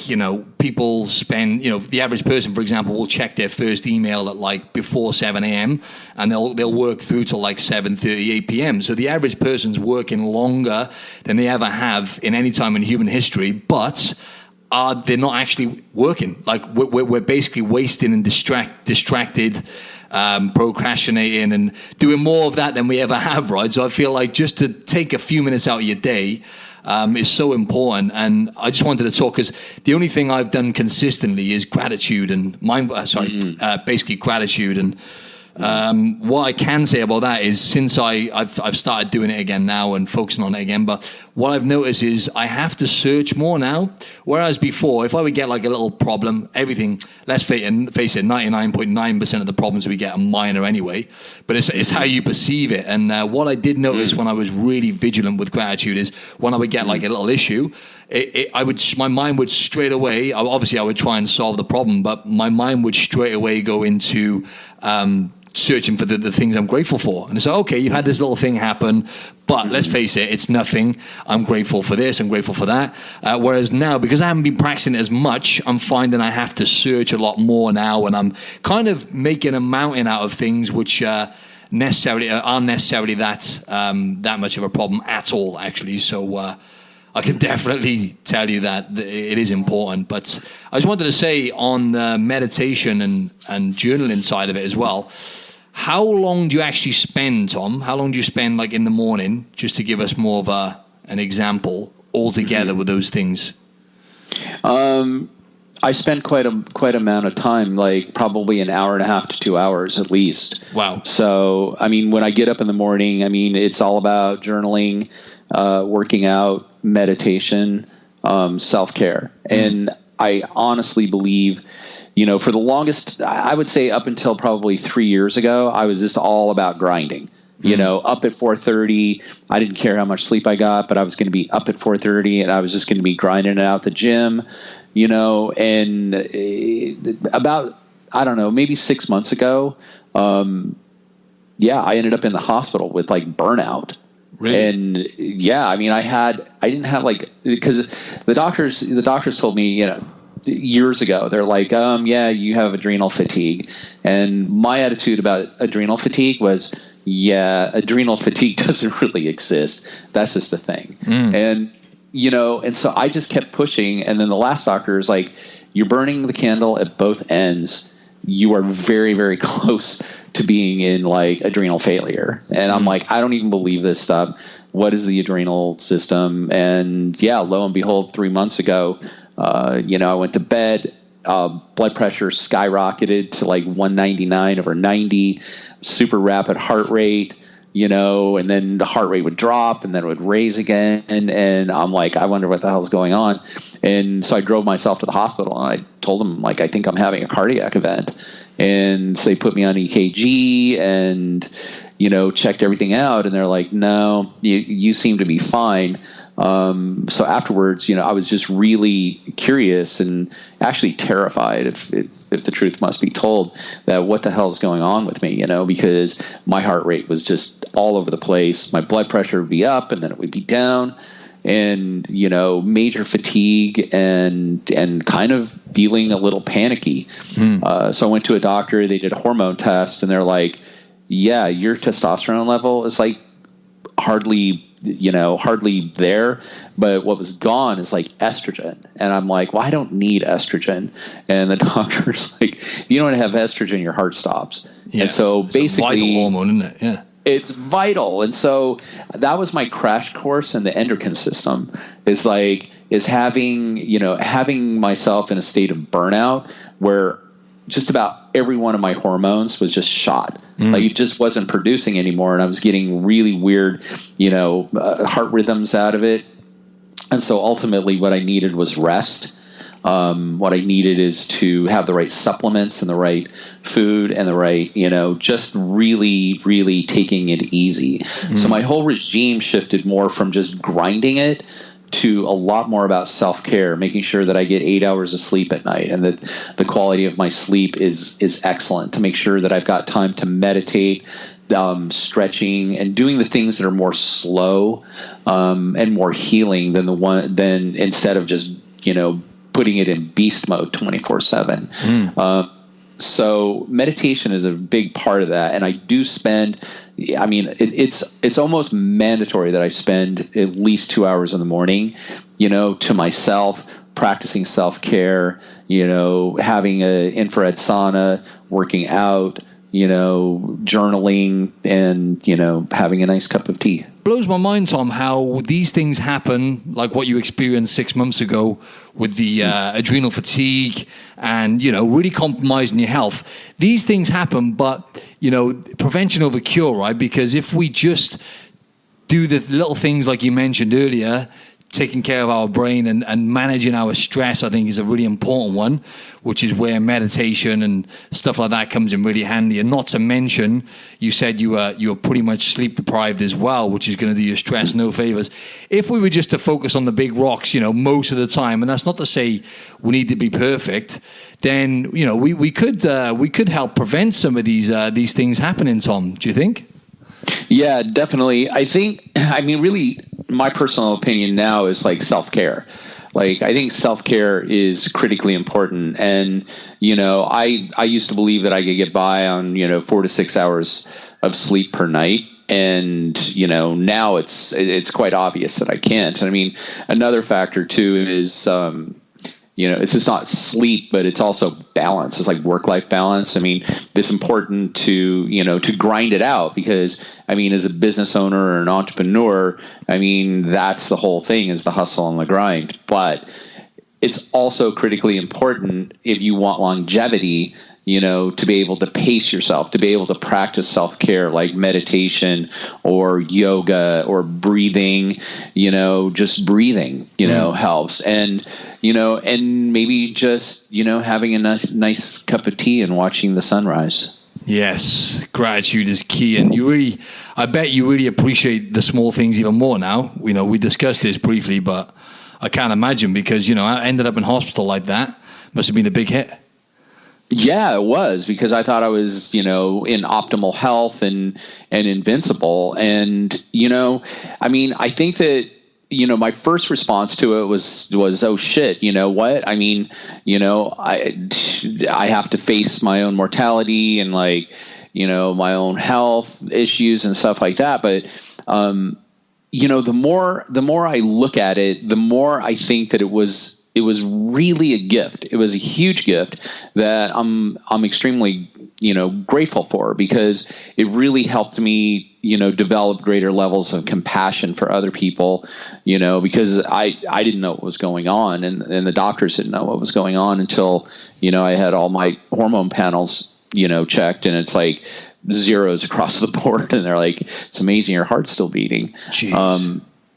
people spend, the average person, for example, will check their first email at before 7 a.m. and they'll work through till 7:30, 8 p.m. So the average person's working longer than they ever have in any time in human history, but they're not actually working. We're basically wasting and distracted, procrastinating and doing more of that than we ever have, right? So I feel like just to take a few minutes out of your day is so important. And I just wanted to talk, because the only thing I've done consistently is gratitude and basically gratitude. And what I can say about that is, since I've started doing it again now and focusing on it again, but what I've noticed is I have to search more now. Whereas before, if I would get a little problem, everything, let's face it, 99.9% of the problems we get are minor anyway, but it's how you perceive it. And what I did notice when I was really vigilant with gratitude is, when I would get a little issue, my mind would straight away, obviously I would try and solve the problem, but my mind would straight away go into searching for the things I'm grateful for. And it's like, okay, you've had this little thing happen, but let's face it, it's nothing. I'm grateful for this, I'm grateful for that. Whereas now, because I haven't been practicing it as much, I'm finding I have to search a lot more now, and I'm kind of making a mountain out of things which aren't necessarily that much of a problem at all, actually. So I can definitely tell you that it is important. But I just wanted to say, on the meditation and journaling side of it as well, how long do you actually spend, Thom? How long do you spend in the morning, just to give us more of an example altogether with those things? I spend quite amount of time, probably an hour and a half to 2 hours at least. Wow. So, when I get up in the morning, it's all about journaling, working out, meditation, self-care. And I honestly believe, for the longest, I would say up until probably 3 years ago, I was just all about grinding. Up at 4:30, I didn't care how much sleep I got, but I was going to be up at 4:30 and I was just going to be grinding it out the gym, and about, I don't know, maybe 6 months ago, I ended up in the hospital with burnout. Really? And I didn't have because the doctors told me, years ago, they're like, you have adrenal fatigue. And my attitude about adrenal fatigue was, adrenal fatigue doesn't really exist. That's just a thing. And so I just kept pushing. And then the last doctor is like, you're burning the candle at both ends. You are very, very close to being in adrenal failure. And I'm like, I don't even believe this stuff. What is the adrenal system? And lo and behold, 3 months ago, I went to bed, blood pressure skyrocketed to 199/90, super rapid heart rate, and then the heart rate would drop and then it would raise again. And I'm like, I wonder what the hell's going on. And so I drove myself to the hospital and I told them, like, I think I'm having a cardiac event. And so they put me on EKG and, checked everything out. And they're like, no, you seem to be fine. So afterwards, I was just really curious and actually terrified, if the truth must be told, that what the hell is going on with me, because my heart rate was just all over the place. My blood pressure would be up and then it would be down, and, major fatigue and kind of feeling a little panicky. So I went to a doctor, they did a hormone test, and they're like, yeah, your testosterone level is like hardly there, but what was gone is like estrogen. And I'm like, well, I don't need estrogen. And the doctor's like, if you don't have estrogen, your heart stops. Yeah. And so it's basically, a vital hormone, isn't it? Yeah. It's vital. And so that was my crash course in the endocrine system, is having myself in a state of burnout where just about every one of my hormones was just shot. Like, it just wasn't producing anymore. And I was getting really weird, heart rhythms out of it. And so ultimately what I needed was rest. What I needed is to have the right supplements and the right food and the right, just really, really taking it easy. So my whole regime shifted more from just grinding it to a lot more about self-care, making sure that I get 8 hours of sleep at night and that the quality of my sleep is excellent, to make sure that I've got time to meditate, stretching, and doing the things that are more slow and more healing than instead of just, putting it in beast mode 24/7. So meditation is a big part of that. And I do spend, it's almost mandatory that I spend at least 2 hours in the morning, to myself, practicing self-care, having an infrared sauna, working out, journaling, and, having a nice cup of tea. Blows my mind, Thom, how these things happen, like what you experienced 6 months ago with the adrenal fatigue and, really compromising your health. These things happen, but, prevention over cure, right? Because if we just do the little things like you mentioned earlier, taking care of our brain and managing our stress, I think, is a really important one, which is where meditation and stuff like that comes in really handy. And not to mention, you said you were pretty much sleep deprived as well, which is going to do your stress no favors. If we were just to focus on the big rocks, most of the time, and that's not to say we need to be perfect, then, we could help prevent some of these things happening, Thom. Do you think? Yeah, definitely. I think, really, my personal opinion now is like self-care. Like, I think self-care is critically important. And, I used to believe that I could get by on, 4 to 6 hours of sleep per night. And, now it's quite obvious that I can't. And another factor too is, it's just not sleep, but it's also balance. It's like work-life balance. It's important to grind it out because, as a business owner or an entrepreneur, that's the whole thing, is the hustle and the grind. But it's also critically important, if you want longevity, to be able to pace yourself, to be able to practice self-care like meditation or yoga or breathing, just breathing, helps. And, and maybe just, having a nice cup of tea and watching the sunrise. Yes, gratitude is key. And I bet you really appreciate the small things even more now. We discussed this briefly, but I can't imagine because, I ended up in hospital like that. Must have been a big hit. Yeah, it was, because I thought I was, in optimal health and invincible. And, I think that, my first response to it was, oh shit, what? I have to face my own mortality and my own health issues and stuff like that. But, the more I look at it, the more I think that it was really a gift. It was a huge gift that I'm extremely, grateful for, because it really helped me, develop greater levels of compassion for other people, because I didn't know what was going on, and the doctors didn't know what was going on until, I had all my hormone panels, checked. And it's like, zeros across the board, and they're like, "It's amazing, your heart's still beating."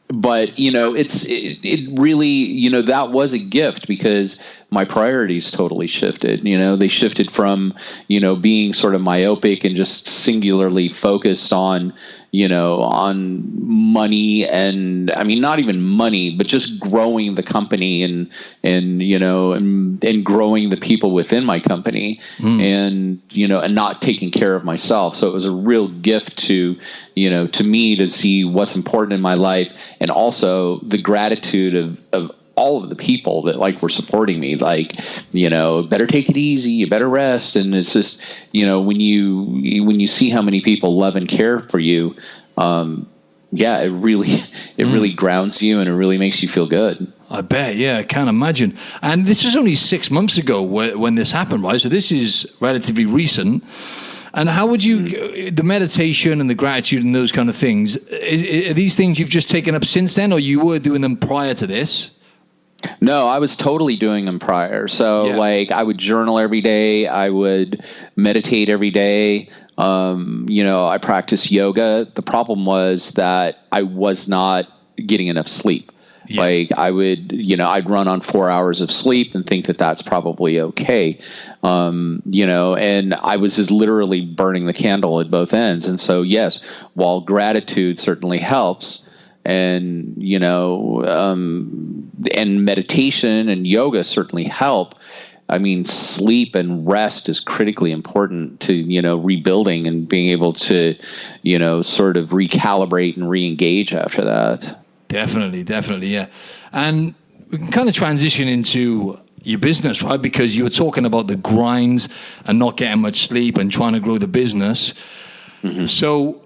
But it really, that was a gift, because my priorities totally shifted. They shifted from, being sort of myopic and just singularly focused on, on money, and I mean, not even money, but just growing the company and growing the people within my company, and not taking care of myself. So it was a real gift to me to see what's important in my life, and also the gratitude of all of the people that were supporting me, better take it easy, you better rest. And it's just, when you see how many people love and care for you, it really grounds you, and it really makes you feel good. I bet. Yeah, I can't imagine. And this was only 6 months ago when this happened, right? So this is relatively recent. And how would you, the meditation and the gratitude and those kind of things, are these things you've just taken up since then, or you were doing them prior to this? No, I was totally doing them prior. So I would journal every day. I would meditate every day. I practiced yoga. The problem was that I was not getting enough sleep. Yeah. I would, I'd run on 4 hours of sleep and think that that's probably okay. And I was just literally burning the candle at both ends. And so, yes, while gratitude certainly helps, and and meditation and yoga certainly help, I mean, sleep and rest is critically important to, rebuilding and being able to, sort of recalibrate and re-engage after that. Definitely. Yeah. And we can kind of transition into your business, right? Because you were talking about the grind and not getting much sleep and trying to grow the business. Mm-hmm. So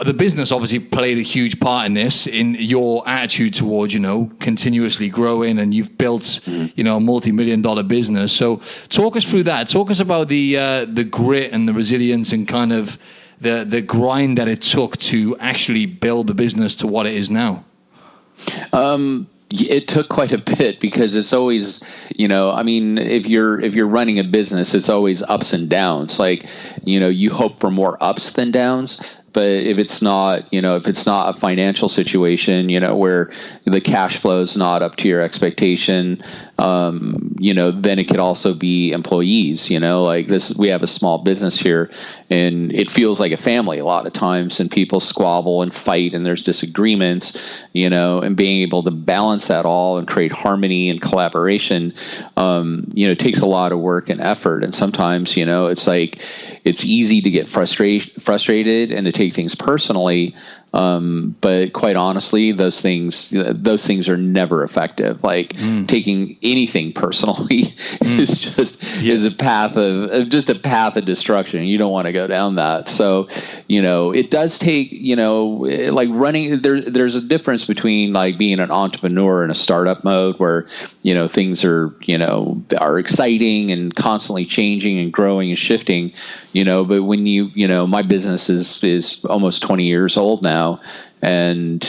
the business obviously played a huge part in this, in your attitude towards, continuously growing, and you've built, a multi-million-dollar business. So talk us through that. Talk us about the grit and the resilience and kind of the grind that it took to actually build the business to what it is now. It took quite a bit, because it's always, if you're running a business, it's always ups and downs. You hope for more ups than downs. But if it's not a financial situation, where the cash flow is not up to your expectation, then it could also be employees, this, we have a small business here, and it feels like a family a lot of times, and people squabble and fight, and there's disagreements, and being able to balance that all and create harmony and collaboration, takes a lot of work and effort. And sometimes, it's easy to get frustrated and to take things personally. But quite honestly, those things are never effective. Taking anything personally is a path of destruction. You don't want to go down that. So, it does take, running, there's a difference between being an entrepreneur in a startup mode where, things are exciting and constantly changing and growing and shifting, but when my business is almost 20 years old now. And,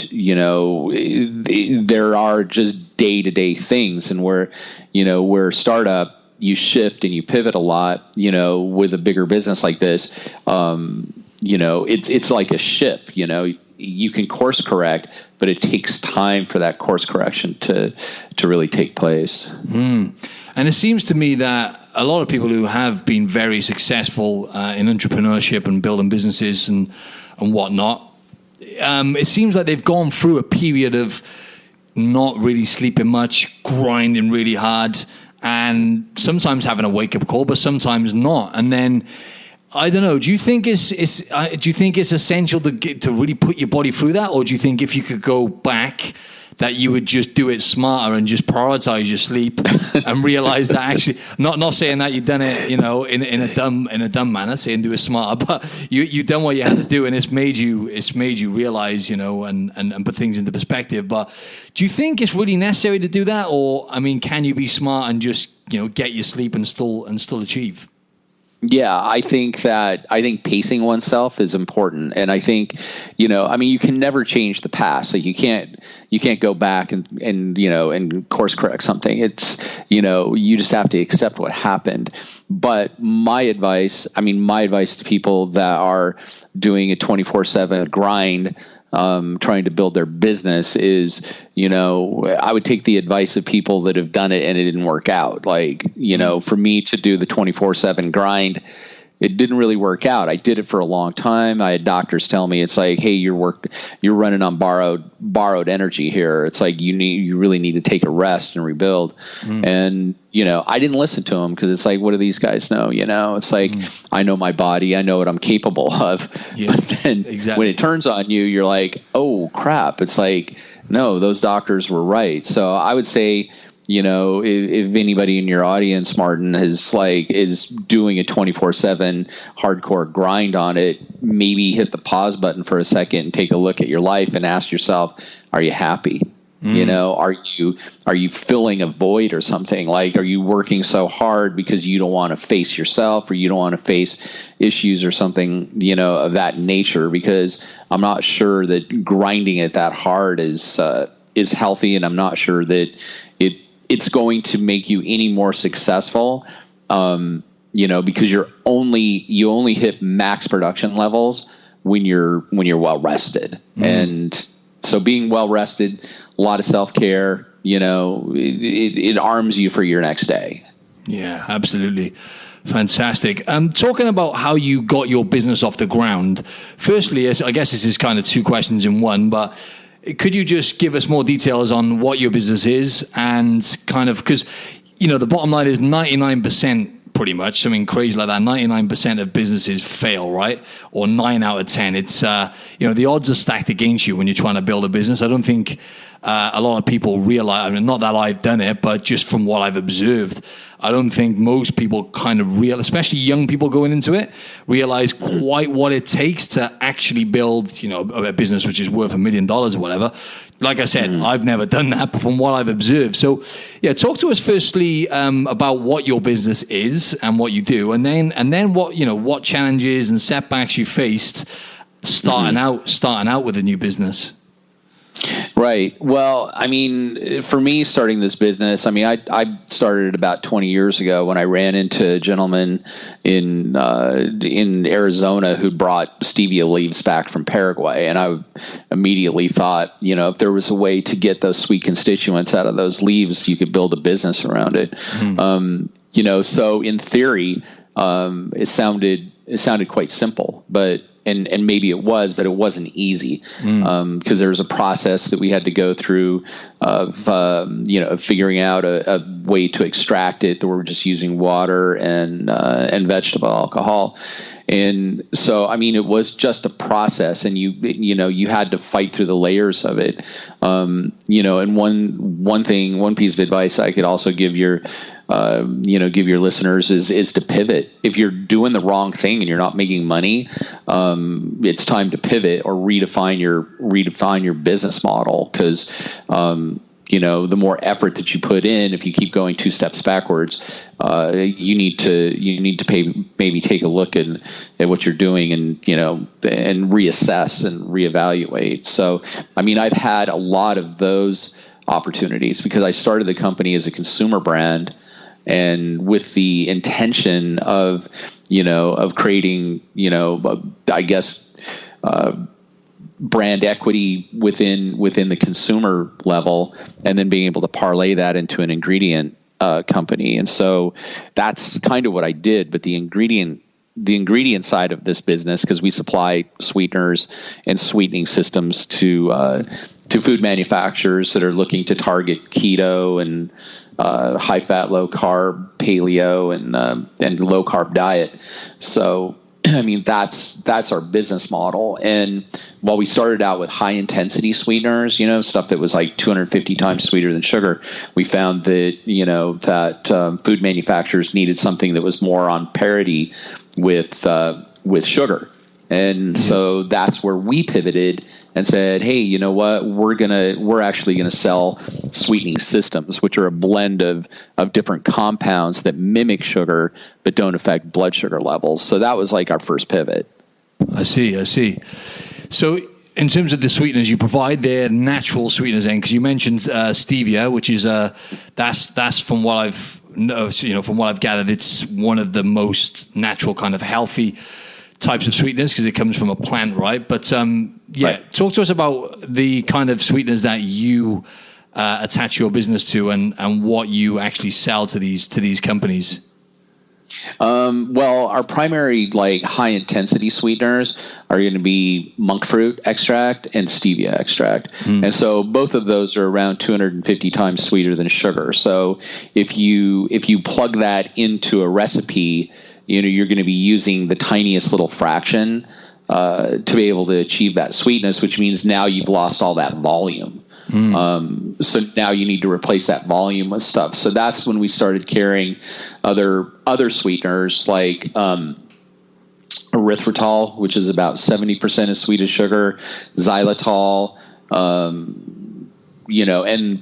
there are just day-to-day things, and where startup, you shift and you pivot a lot, with a bigger business like this, it's like a ship, you can course correct, but it takes time for that course correction to really take place. And it seems to me that a lot of people who have been very successful in entrepreneurship and building businesses and whatnot, it seems like they've gone through a period of not really sleeping much, grinding really hard, and sometimes having a wake-up call, but sometimes not. And then, I don't know, do you think it's essential to really put your body through that? Or do you think if you could go back, that you would just do it smarter and just prioritize your sleep and realize that actually, not saying that you've done it, in a dumb manner, saying do it smarter, but you've done what you had to do, and it's made you realize, and put things into perspective. But do you think it's really necessary to do that? Or, I mean, can you be smart and just, get your sleep and still achieve? Yeah, I think pacing oneself is important, and I think, you can never change the past. Like you can't go back and and course correct something. It's you just have to accept what happened. But my advice to people that are doing a 24/7 grind, trying to build their business is, I would take the advice of people that have done it and it didn't work out. Like, for me to do the 24/7 grind, it didn't really work out. I did it for a long time. I had doctors tell me, it's like, hey, you're running on borrowed energy here. It's like you really need to take a rest and rebuild. And I didn't listen to them because it's like, what do these guys know? It's like, I know my body, I know what I'm capable of. Yeah, but then when it turns on you, you're like, oh crap. It's like, no, those doctors were right. So I would say, if anybody in your audience, Martin, is doing a 24/7 hardcore grind on it, maybe hit the pause button for a second and take a look at your life and ask yourself, are you happy? Are you filling a void or something? Like, are you working so hard because you don't want to face yourself, or you don't want to face issues or something, of that nature? Because I'm not sure that grinding it that hard is healthy, and I'm not sure that it's going to make you any more successful, because you only hit max production levels when you're well rested. And so being well rested, a lot of self-care, it arms you for your next day. Yeah, absolutely. Fantastic. Talking about how you got your business off the ground, firstly, I guess this is kind of two questions in one, but could you just give us more details on what your business is, and kind of, because, the bottom line is 99%, pretty much, crazy like that, 99% of businesses fail, right? Or 9 out of 10. It's, the odds are stacked against you when you're trying to build a business. I don't think a lot of people realize, not that I've done it, but just from what I've observed, I don't think most people kind of especially young people going into it, realize quite what it takes to actually build, a business which is worth $1 million or whatever. Like I said, I've never done that, but from what I've observed. So, yeah, talk to us firstly about what your business is and what you do, and then what challenges and setbacks you faced starting out with a new business. Right. Well, for me, starting this business, I started about 20 years ago when I ran into a gentleman in Arizona who brought stevia leaves back from Paraguay. And I immediately thought, if there was a way to get those sweet constituents out of those leaves, you could build a business around it. So in theory, it sounded quite simple, but and maybe it was, but it wasn't easy, because there was a process that we had to go through of figuring out a way to extract it, that we're just using water and vegetable alcohol. And so, it was just a process, and you had to fight through the layers of it. And one piece of advice I could also give your listeners is to pivot. If you're doing the wrong thing and you're not making money, it's time to pivot or redefine your business model. Because, the more effort that you put in, if you keep going 2 steps backwards, you need to maybe take a look at what you're doing and reassess and reevaluate. So, I've had a lot of those opportunities because I started the company as a consumer brand, and with the intention of creating, brand equity within the consumer level, and then being able to parlay that into an ingredient company. And so that's kind of what I did. But the ingredient side of this business, because we supply sweeteners and sweetening systems to food manufacturers that are looking to target keto and high fat, low carb, paleo, and low carb diet. So, that's our business model. And while we started out with high intensity sweeteners, stuff that was like 250 times sweeter than sugar, we found that food manufacturers needed something that was more on parity with sugar. And so that's where we pivoted and said, hey, you know what? We're actually gonna sell sweetening systems, which are a blend of different compounds that mimic sugar but don't affect blood sugar levels. So that was like our first pivot. I see. So in terms of the sweeteners you provide, they're natural sweeteners, because you mentioned stevia, which is that's from what I've from what I've gathered, it's one of the most natural kind of healthy types of sweeteners because it comes from a plant, right? But right. Talk to us about the kind of sweeteners that you attach your business to, and what you actually sell to these companies. Well, our primary high intensity sweeteners are going to be monk fruit extract and stevia extract. And so both of those are around 250 times sweeter than sugar. So if you plug that into a recipe, you're going to be using the tiniest little fraction to be able to achieve that sweetness, which means now you've lost all that volume. So now you need to replace that volume with stuff. So that's when we started carrying other sweeteners like erythritol, which is about 70% as sweet as sugar, xylitol, and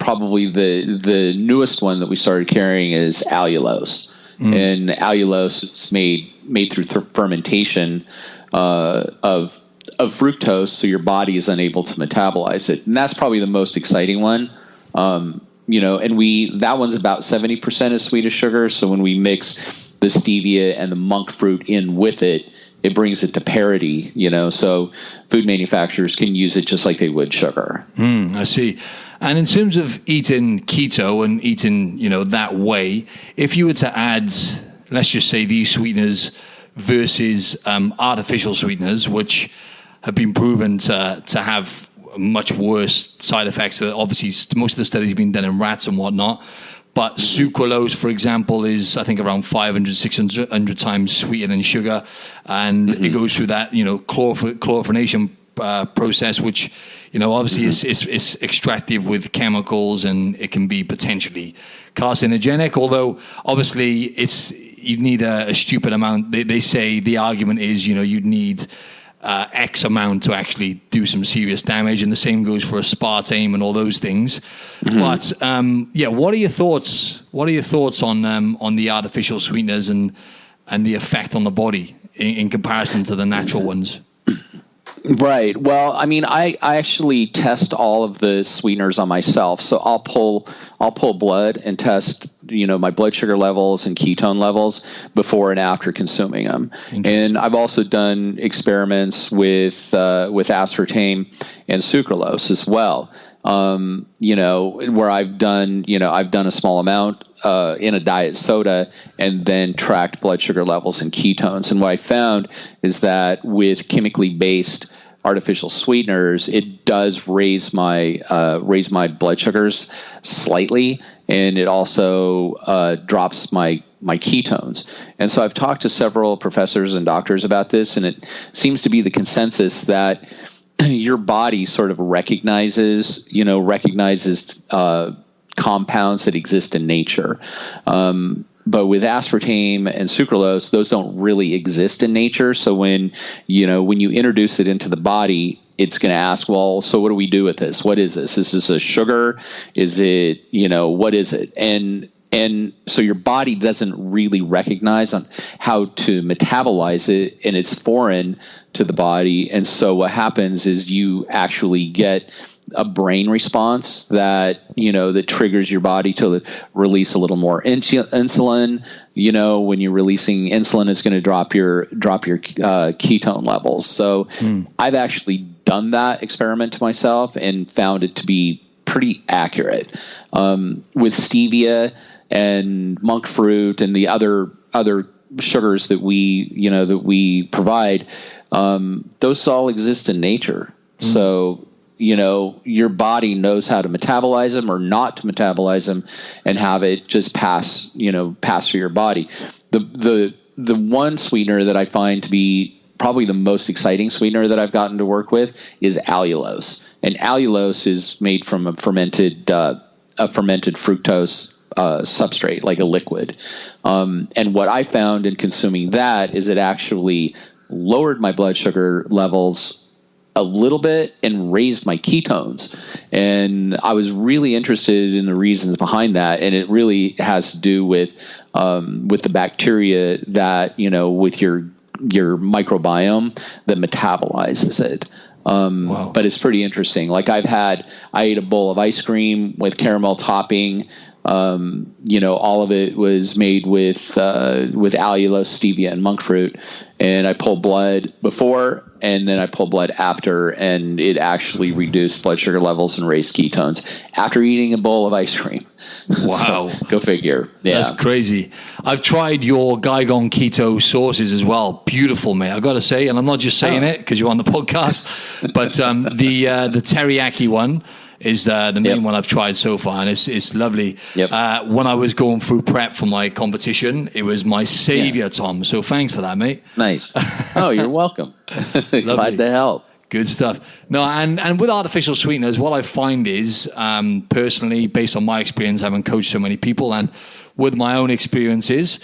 probably the newest one that we started carrying is allulose. And allulose is made through fermentation of fructose, so your body is unable to metabolize it, and that's probably the most exciting one. And that one's about 70% as sweet as sugar. So when we mix the stevia and the monk fruit in with it, it brings it to parity. So food manufacturers can use it just like they would sugar. I see. And in terms of eating keto and eating, that way, if you were to add, let's just say, these sweeteners versus artificial sweeteners, which have been proven to have much worse side effects. Obviously, most of the studies have been done in rats and whatnot. But sucralose, for example, is, I think, around 500, 600 times sweeter than sugar. And it goes through that, chlorination process, which, obviously is extractive with chemicals, and it can be potentially carcinogenic. Although, obviously, you'd need a stupid amount. They say the argument is, you'd need X amount to actually do some serious damage, and the same goes for aspartame and all those things. But what are your thoughts? What are your thoughts on the artificial sweeteners and the effect on the body in comparison to the natural ones? Right. Well, I mean, I actually test all of the sweeteners on myself. So I'll pull blood and test, my blood sugar levels and ketone levels before and after consuming them. And I've also done experiments with aspartame and sucralose as well. Where I've done a small amount in a diet soda and then tracked blood sugar levels and ketones. And what I found is that with chemically based artificial sweeteners, it does raise my blood sugars slightly, and it also drops my ketones. And so I've talked to several professors and doctors about this, and it seems to be the consensus that your body sort of recognizes compounds that exist in nature. But with aspartame and sucralose, those don't really exist in nature. So when you introduce it into the body, it's going to ask, well, so what do we do with this? What is this? Is this a sugar? Is it, what is it? And so your body doesn't really recognize on how to metabolize it, and it's foreign to the body. And so what happens is you actually get a brain response that triggers your body to release a little more insulin. When you're releasing insulin, it's going to drop your ketone levels. So I've actually done that experiment to myself and found it to be pretty accurate. With stevia and monk fruit and the other sugars that we provide, those all exist in nature. So your body knows how to metabolize them or not to metabolize them and have it just pass through your body. The one sweetener that I find to be probably the most exciting sweetener that I've gotten to work with is allulose. And allulose is made from a fermented fructose substrate, like a liquid. And what I found in consuming that is it actually lowered my blood sugar levels a little bit and raised my ketones. And I was really interested in the reasons behind that. And it really has to do with the bacteria that, with your microbiome that metabolizes it. Wow. But it's pretty interesting. Like I ate a bowl of ice cream with caramel topping. All of it was made with allulose, stevia, and monk fruit. And I pulled blood before, and then I pulled blood after, and it actually reduced blood sugar levels and raised ketones after eating a bowl of ice cream. Wow. So, go figure. Yeah. That's crazy. I've tried your Guy-Gone Keto sauces as well. Beautiful, mate. I've got to say, and I'm not just saying it because you're on the podcast, but the teriyaki one is the main one I've tried so far, and it's lovely. Yep. When I was going through prep for my competition, it was my savior, Tom. So thanks for that, mate. Nice. Oh, you're welcome. Glad to help. Good stuff. No, and with artificial sweeteners, what I find is, personally, based on my experience, having coached so many people, and with my own experiences,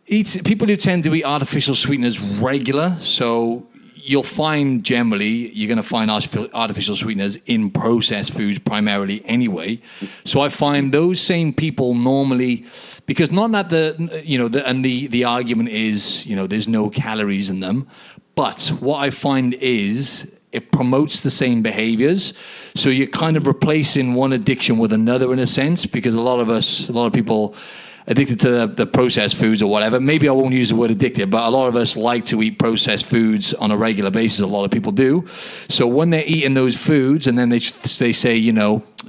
people who tend to eat artificial sweeteners regular, so you'll find generally you're going to find artificial sweeteners in processed foods primarily anyway. So I find those same people normally, because not that the argument is, there's no calories in them, but what I find is it promotes the same behaviors. So you're kind of replacing one addiction with another in a sense, because a lot of people addicted to the processed foods or whatever. Maybe I won't use the word addicted, but a lot of us like to eat processed foods on a regular basis. A lot of people do. So when they're eating those foods and then they say,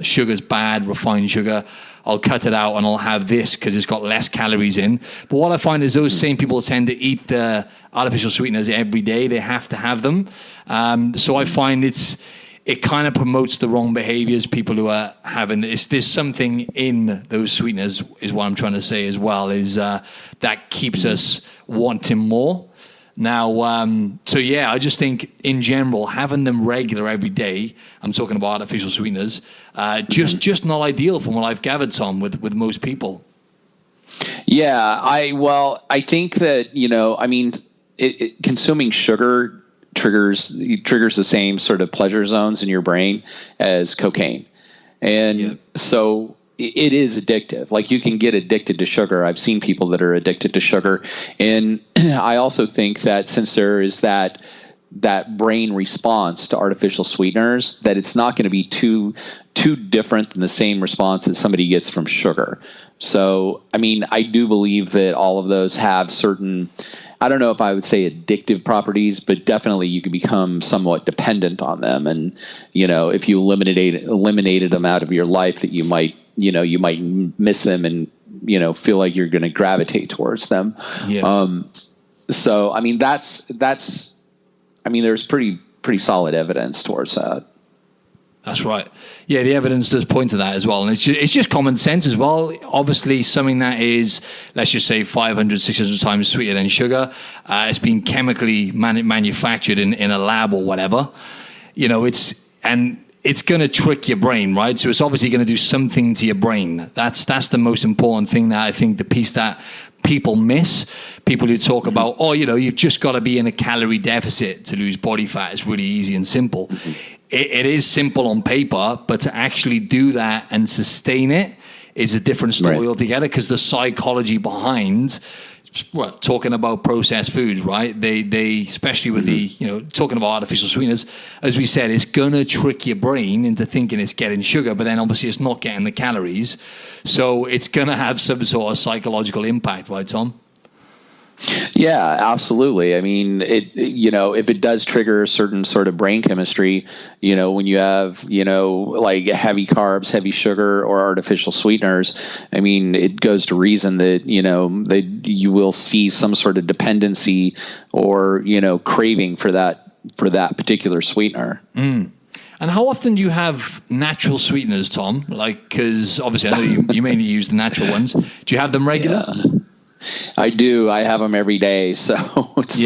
sugar's bad, refined sugar, I'll cut it out and I'll have this because it's got less calories in. But what I find is those same people tend to eat the artificial sweeteners every day. They have to have them. So I find it kind of promotes the wrong behaviors. People who are having this, there's something in those sweeteners, is what I'm trying to say as well, is that keeps us wanting more. Now, I just think in general, having them regular every day, I'm talking about artificial sweeteners, just not ideal from what I've gathered, Tom, with most people. Yeah, I think that, consuming sugar triggers the same sort of pleasure zones in your brain as cocaine. And so it is addictive. Like, you can get addicted to sugar. I've seen people that are addicted to sugar. And I also think that since there is that brain response to artificial sweeteners, that it's not going to be too different than the same response that somebody gets from sugar. So, I do believe that all of those have certain, I don't know if I would say addictive properties, but definitely you can become somewhat dependent on them. And, if you eliminated them out of your life, that you might miss them and, feel like you're going to gravitate towards them. Yeah. There's pretty solid evidence towards that. That's right. Yeah, the evidence does point to that as well. And it's just common sense as well. Obviously, something that is, let's just say, 500, 600 times sweeter than sugar. It's been chemically manufactured in a lab or whatever. It's going to trick your brain, right? So it's obviously going to do something to your brain. That's the most important thing, that I think the piece that people miss. People who talk about, you've just got to be in a calorie deficit to lose body fat. It's really easy and simple. It is simple on paper, but to actually do that and sustain it is a different story altogether, because the psychology behind talking about processed foods, right? They especially with the, talking about artificial sweeteners, as we said, it's going to trick your brain into thinking it's getting sugar, but then obviously it's not getting the calories. So it's going to have some sort of psychological impact, right, Tom? Yeah, absolutely. If it does trigger a certain sort of brain chemistry, when you have, like heavy carbs, heavy sugar, or artificial sweeteners, it goes to reason that, that you will see some sort of dependency or, craving for that particular sweetener. Mm. And how often do you have natural sweeteners, Tom? Because obviously I know you mainly use the natural ones. Do you have them regular? Yeah. I do. I have them every day. So it's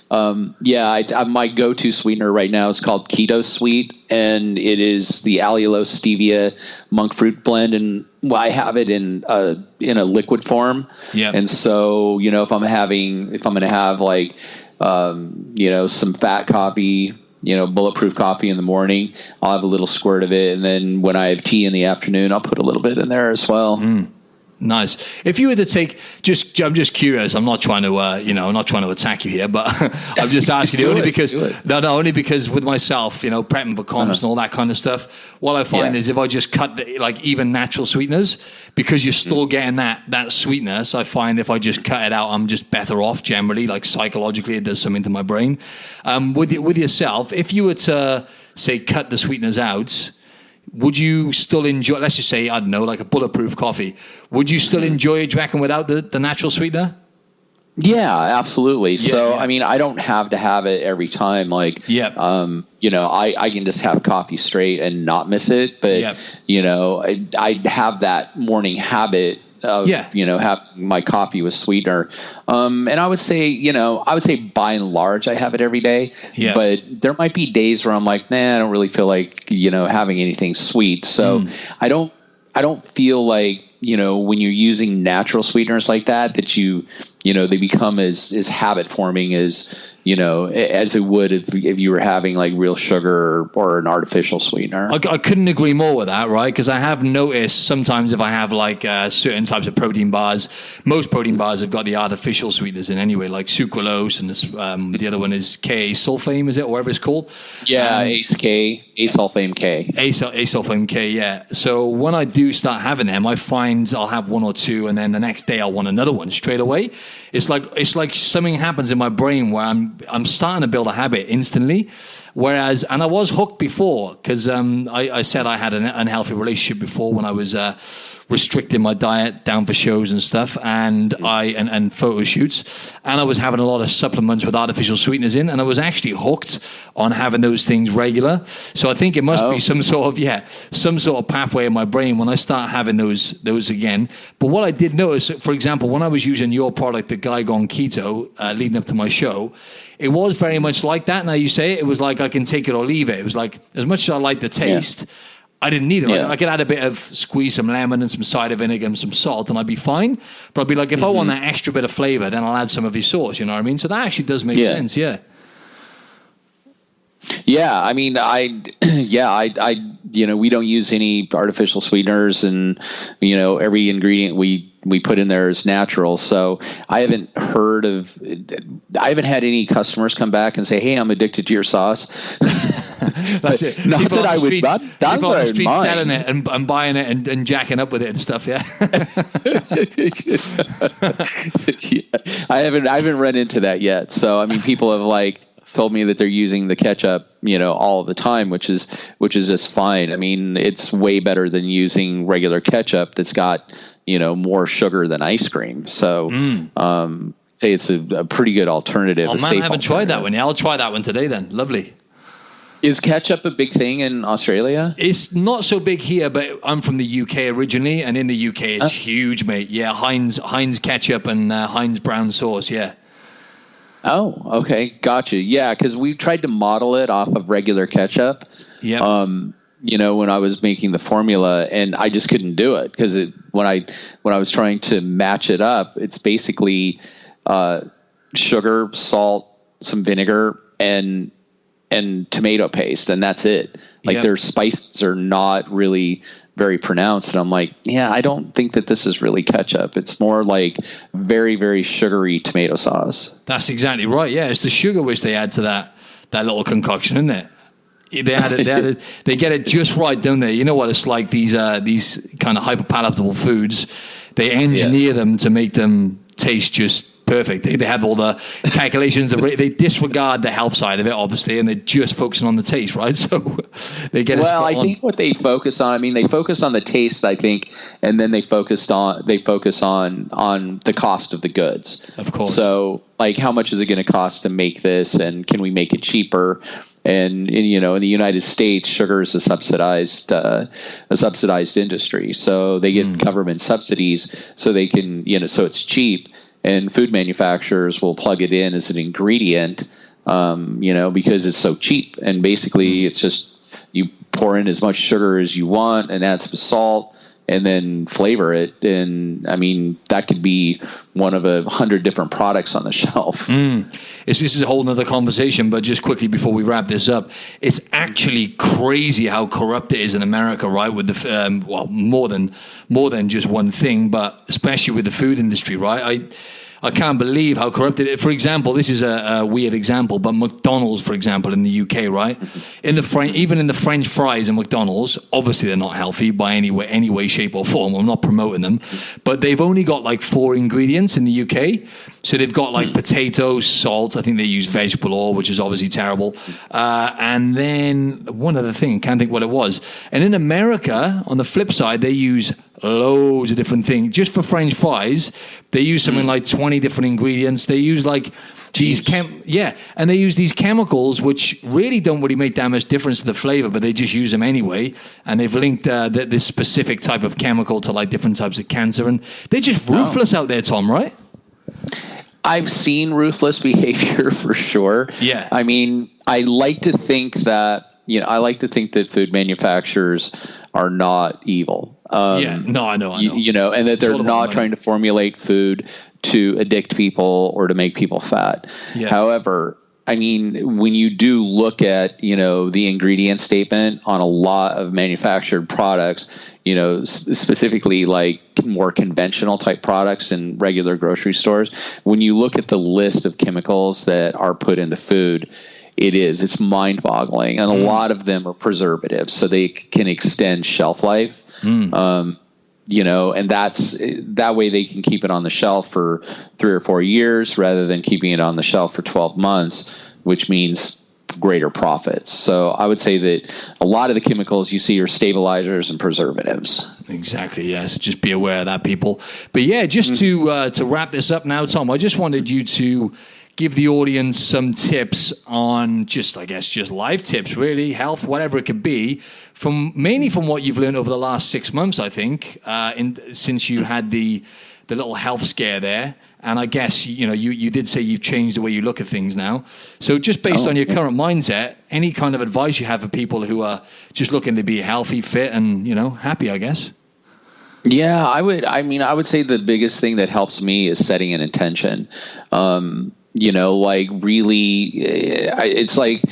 my go-to sweetener right now is called Keto Sweet, and it is the allulose stevia monk fruit blend. And I have it in a liquid form. Yeah. And so, if I'm going to have like some fat coffee, bulletproof coffee in the morning. I'll have a little squirt of it. And then when I have tea in the afternoon, I'll put a little bit in there as well. Nice. If you were to take, I'm just curious. I'm not trying to, I'm not trying to attack you here, but I'm just asking you only because with myself, prepping for comps and all that kind of stuff. What I find is if I just cut even natural sweeteners, because you're still getting that sweetness, I find if I just cut it out, I'm just better off generally. Like psychologically, it does something to my brain. With yourself, if you were to say cut the sweeteners out, would you still enjoy, let's just say, I don't know, like a bulletproof coffee, would you still enjoy it, do you reckon, without the natural sweetener? Yeah, absolutely. I mean, I don't have to have it every time. I can just have coffee straight and not miss it. But, I have that morning habit of, having my coffee with sweetener. And I would say by and large, I have it every day, but there might be days where I'm like, I don't really feel like, having anything sweet. So I don't feel like, when you're using natural sweeteners like that they become as habit forming as it would if you were having like real sugar or an artificial sweetener. I couldn't agree more with that, right? Because I have noticed sometimes if I have like certain types of protein bars, most protein bars have got the artificial sweeteners in anyway, like sucralose, and this, the other one is K-sulfame, is it, or whatever it's called? Yeah, A-sulfame K. A-sulfame K, yeah. So when I do start having them, I find I'll have one or two, and then the next day I'll want another one straight away. It's like something happens in my brain where I'm starting to build a habit instantly. Whereas, and I was hooked before because I said I had an unhealthy relationship before when I was restricting my diet down for shows and stuff and photo shoots, and I was having a lot of supplements with artificial sweeteners in, and I was actually hooked on having those things regular. So I think it must be some sort of pathway in my brain when I start having those again. But what I did notice, for example, when I was using your product, the Guy Gone Keto, leading up to my show, it was very much like that. Now you say it was like I can take it or leave it. It was like, as much as I like the taste, I didn't need it. I could add a bit of squeeze some lemon and some cider vinegar and some salt, and I'd be fine. But I'd be like, if I want that extra bit of flavor, then I'll add some of his sauce. You know what I mean? So that actually does make sense. Yeah. Yeah, I mean, we don't use any artificial sweeteners, and every ingredient we put in there is natural. So I haven't had any customers come back and say, "Hey, I'm addicted to your sauce." That's it. Not people that I would. People on the street selling it and buying it and jacking up with it and stuff. Yeah. I haven't run into that yet. So I mean, people have told me that they're using the ketchup, all the time, which is just fine. I mean, it's way better than using regular ketchup that's got, more sugar than ice cream. So, say it's a pretty good alternative. Oh man, I haven't tried that one. Yeah, I'll try that one today then. Lovely. Is ketchup a big thing in Australia? It's not so big here, but I'm from the UK originally, and in the UK it's huge, mate. Yeah, Heinz ketchup and Heinz brown sauce. Yeah. Oh, okay. Gotcha. Yeah, because we tried to model it off of regular ketchup. Yeah. When I was making the formula, and I just couldn't do it because when I was trying to match it up, it's basically sugar, salt, some vinegar, and tomato paste, and that's it. Their spices are not really very pronounced, and I'm like, I don't think that this is really ketchup. It's more like very, very sugary tomato sauce. That's exactly right. Yeah, it's the sugar which they add to that little concoction, isn't it? They get it just right, don't they? You know what it's like, these kind of hyperpalatable foods. They engineer them to make them taste just perfect. They have all the calculations. They disregard the health side of it, obviously, and they're just focusing on the taste, right? So they get. Well, I think what they focus on. I mean, they focus on the taste, I think, and then they focus on the cost of the goods. Of course. So, how much is it going to cost to make this, and can we make it cheaper? And in the United States, sugar is a subsidized industry, so they get government subsidies, so they can so it's cheap. And food manufacturers will plug it in as an ingredient, because it's so cheap. And basically, it's just you pour in as much sugar as you want and add some salt, and then flavor it. And I mean, that could be one of 100 different products on the shelf. This is a whole nother conversation, but just quickly before we wrap this up, it's actually crazy how corrupt it is in America, right? With the, well, more than just one thing, but especially with the food industry, right? I can't believe how corrupted it is. For example, this is a weird example, but McDonald's, for example, in the UK, right? Even in the French fries in McDonald's, obviously they're not healthy by any way, shape, or form. I'm not promoting them, but they've only got like 4 ingredients in the UK. So they've got like potatoes, salt. I think they use vegetable oil, which is obviously terrible. And then one other thing, can't think what it was. And in America, on the flip side, they use loads of different things. Just for French fries, they use something like 20 different ingredients. They use like these and they use these chemicals which really don't really make that much difference to the flavor, but they just use them anyway. And they've linked this specific type of chemical to like different types of cancer, and they're just ruthless out there, Thom, right? I've seen ruthless behavior for sure. Yeah. I mean, I like to think that food manufacturers are not evil. I know. And that they're not trying to formulate food to addict people or to make people fat. Yeah. However, I mean, when you do look at, the ingredient statement on a lot of manufactured products, specifically like more conventional type products in regular grocery stores, when you look at the list of chemicals that are put into food, it's mind-boggling. And a lot of them are preservatives, so they can extend shelf life. And that way they can keep it on the shelf for 3 or 4 years rather than keeping it on the shelf for 12 months, which means greater profits. So I would say that a lot of the chemicals you see are stabilizers and preservatives. Exactly. Yes. Just be aware of that, people. But yeah, just to wrap this up now, Thom, I just wanted you to give the audience some tips on just life tips, really, health, whatever it could be, mainly from what you've learned over the last 6 months, I think, since you had the little health scare there. And I guess, you did say you've changed the way you look at things now. So just based on your current mindset, any kind of advice you have for people who are just looking to be healthy, fit, and, happy, I guess? Yeah, I would say the biggest thing that helps me is setting an intention. It's like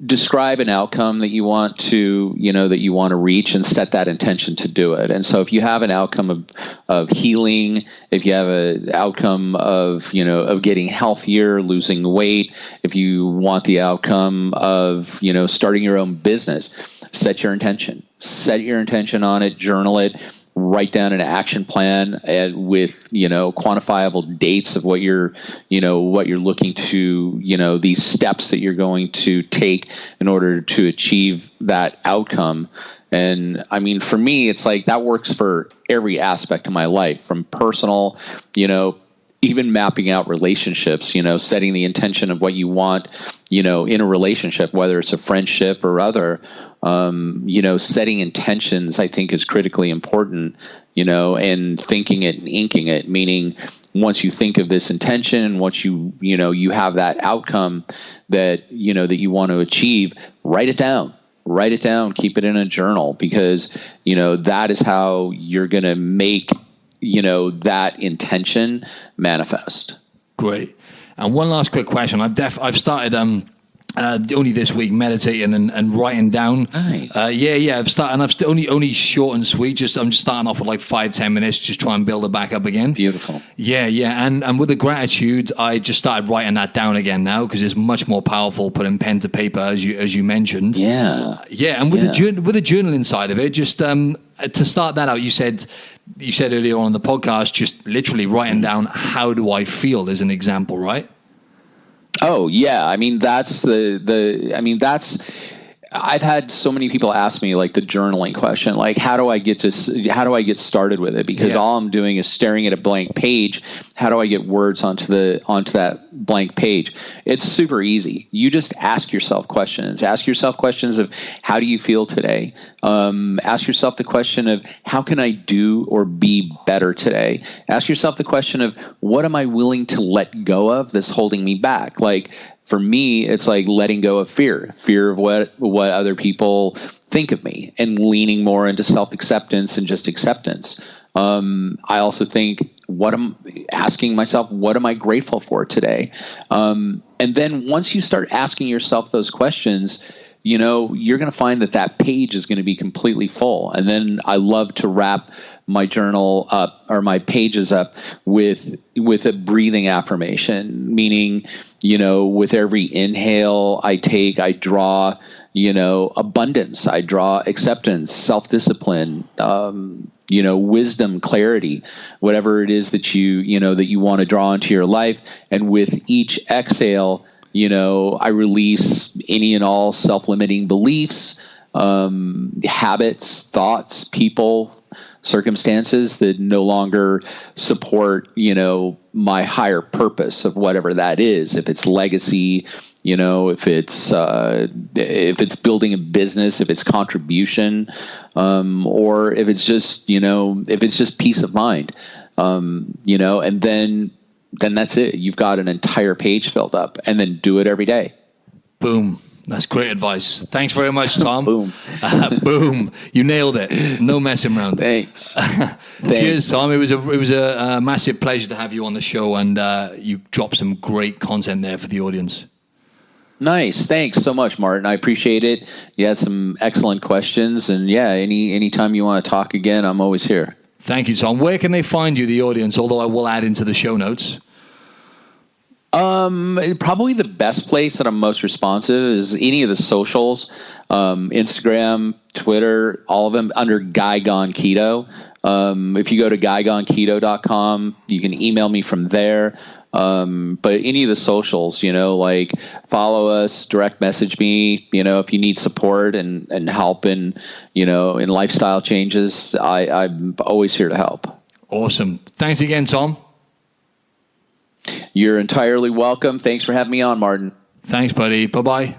describe an outcome that you want to reach and set that intention to do it. And so if you have an outcome of healing, if you have an outcome of getting healthier, losing weight, if you want the outcome of, starting your own business, set your intention on it, journal it, write down an action plan with quantifiable dates of what you're looking to, these steps that you're going to take in order to achieve that outcome. And I mean, for me, it's like that works for every aspect of my life, from personal, even mapping out relationships, setting the intention of what you want, in a relationship, whether it's a friendship or other. Setting intentions, I think, is critically important, and thinking it and inking it, meaning once you think of this intention, once you have that outcome that you want to achieve, write it down, keep it in a journal, because, that is how you're going to make, that intention manifest. Great. And one last quick question. I've started, only this week, meditating and writing down. Nice. I've started, and I've only short and sweet. I'm just starting off with like 5-10 minutes, just try and build it back up again. Beautiful. Yeah. And with the gratitude, I just started writing that down again now, because it's much more powerful putting pen to paper, as you mentioned. Yeah. And with the journaling side of it, just to start that out, you said earlier on in the podcast, just literally writing down, how do I feel, as an example, right? Oh yeah. I mean, I've had so many people ask me like the journaling question, like, how do I get started with it? Because all I'm doing is staring at a blank page. How do I get words onto that blank page? It's super easy. You just ask yourself questions. Ask yourself questions of, how do you feel today? Ask yourself the question of, how can I do or be better today? Ask yourself the question of, what am I willing to let go of that's holding me back? Like, For me, it's like letting go of fear of what other people think of me, and leaning more into self-acceptance and just acceptance. I also think asking myself, what am I grateful for today? And then once you start asking yourself those questions, you're going to find that page is going to be completely full. And then I love to wrap my journal up, or my pages up, with a breathing affirmation, meaning, with every inhale I take, I draw, abundance, I draw acceptance, self-discipline, wisdom, clarity, whatever it is that you want to draw into your life. And with each exhale, I release any and all self-limiting beliefs, habits, thoughts, people, circumstances that no longer support, my higher purpose of whatever that is. If it's legacy, if it's building a business, if it's contribution, or if it's just, peace of mind, and then that's it. You've got an entire page filled up, and then do it every day. Boom. That's great advice. Thanks very much, Thom. Boom. Boom. You nailed it. No messing around. Thanks. Cheers, Thom. It was a massive pleasure to have you on the show, and you dropped some great content there for the audience. Nice. Thanks so much, Martin. I appreciate it. You had some excellent questions, and anytime you want to talk again, I'm always here. Thank you, Thom. Where can they find you, the audience? Although I will add into the show notes. Probably the best place that I'm most responsive is any of the socials, Instagram, Twitter, all of them under Guy Gone Keto. If you go to guygoneketo.com, you can email me from there. But any of the socials, like follow us, direct message me, if you need support and help in lifestyle changes, I'm always here to help. Awesome. Thanks again, Thom. You're entirely welcome. Thanks for having me on, Martin. Thanks, buddy. Bye-bye.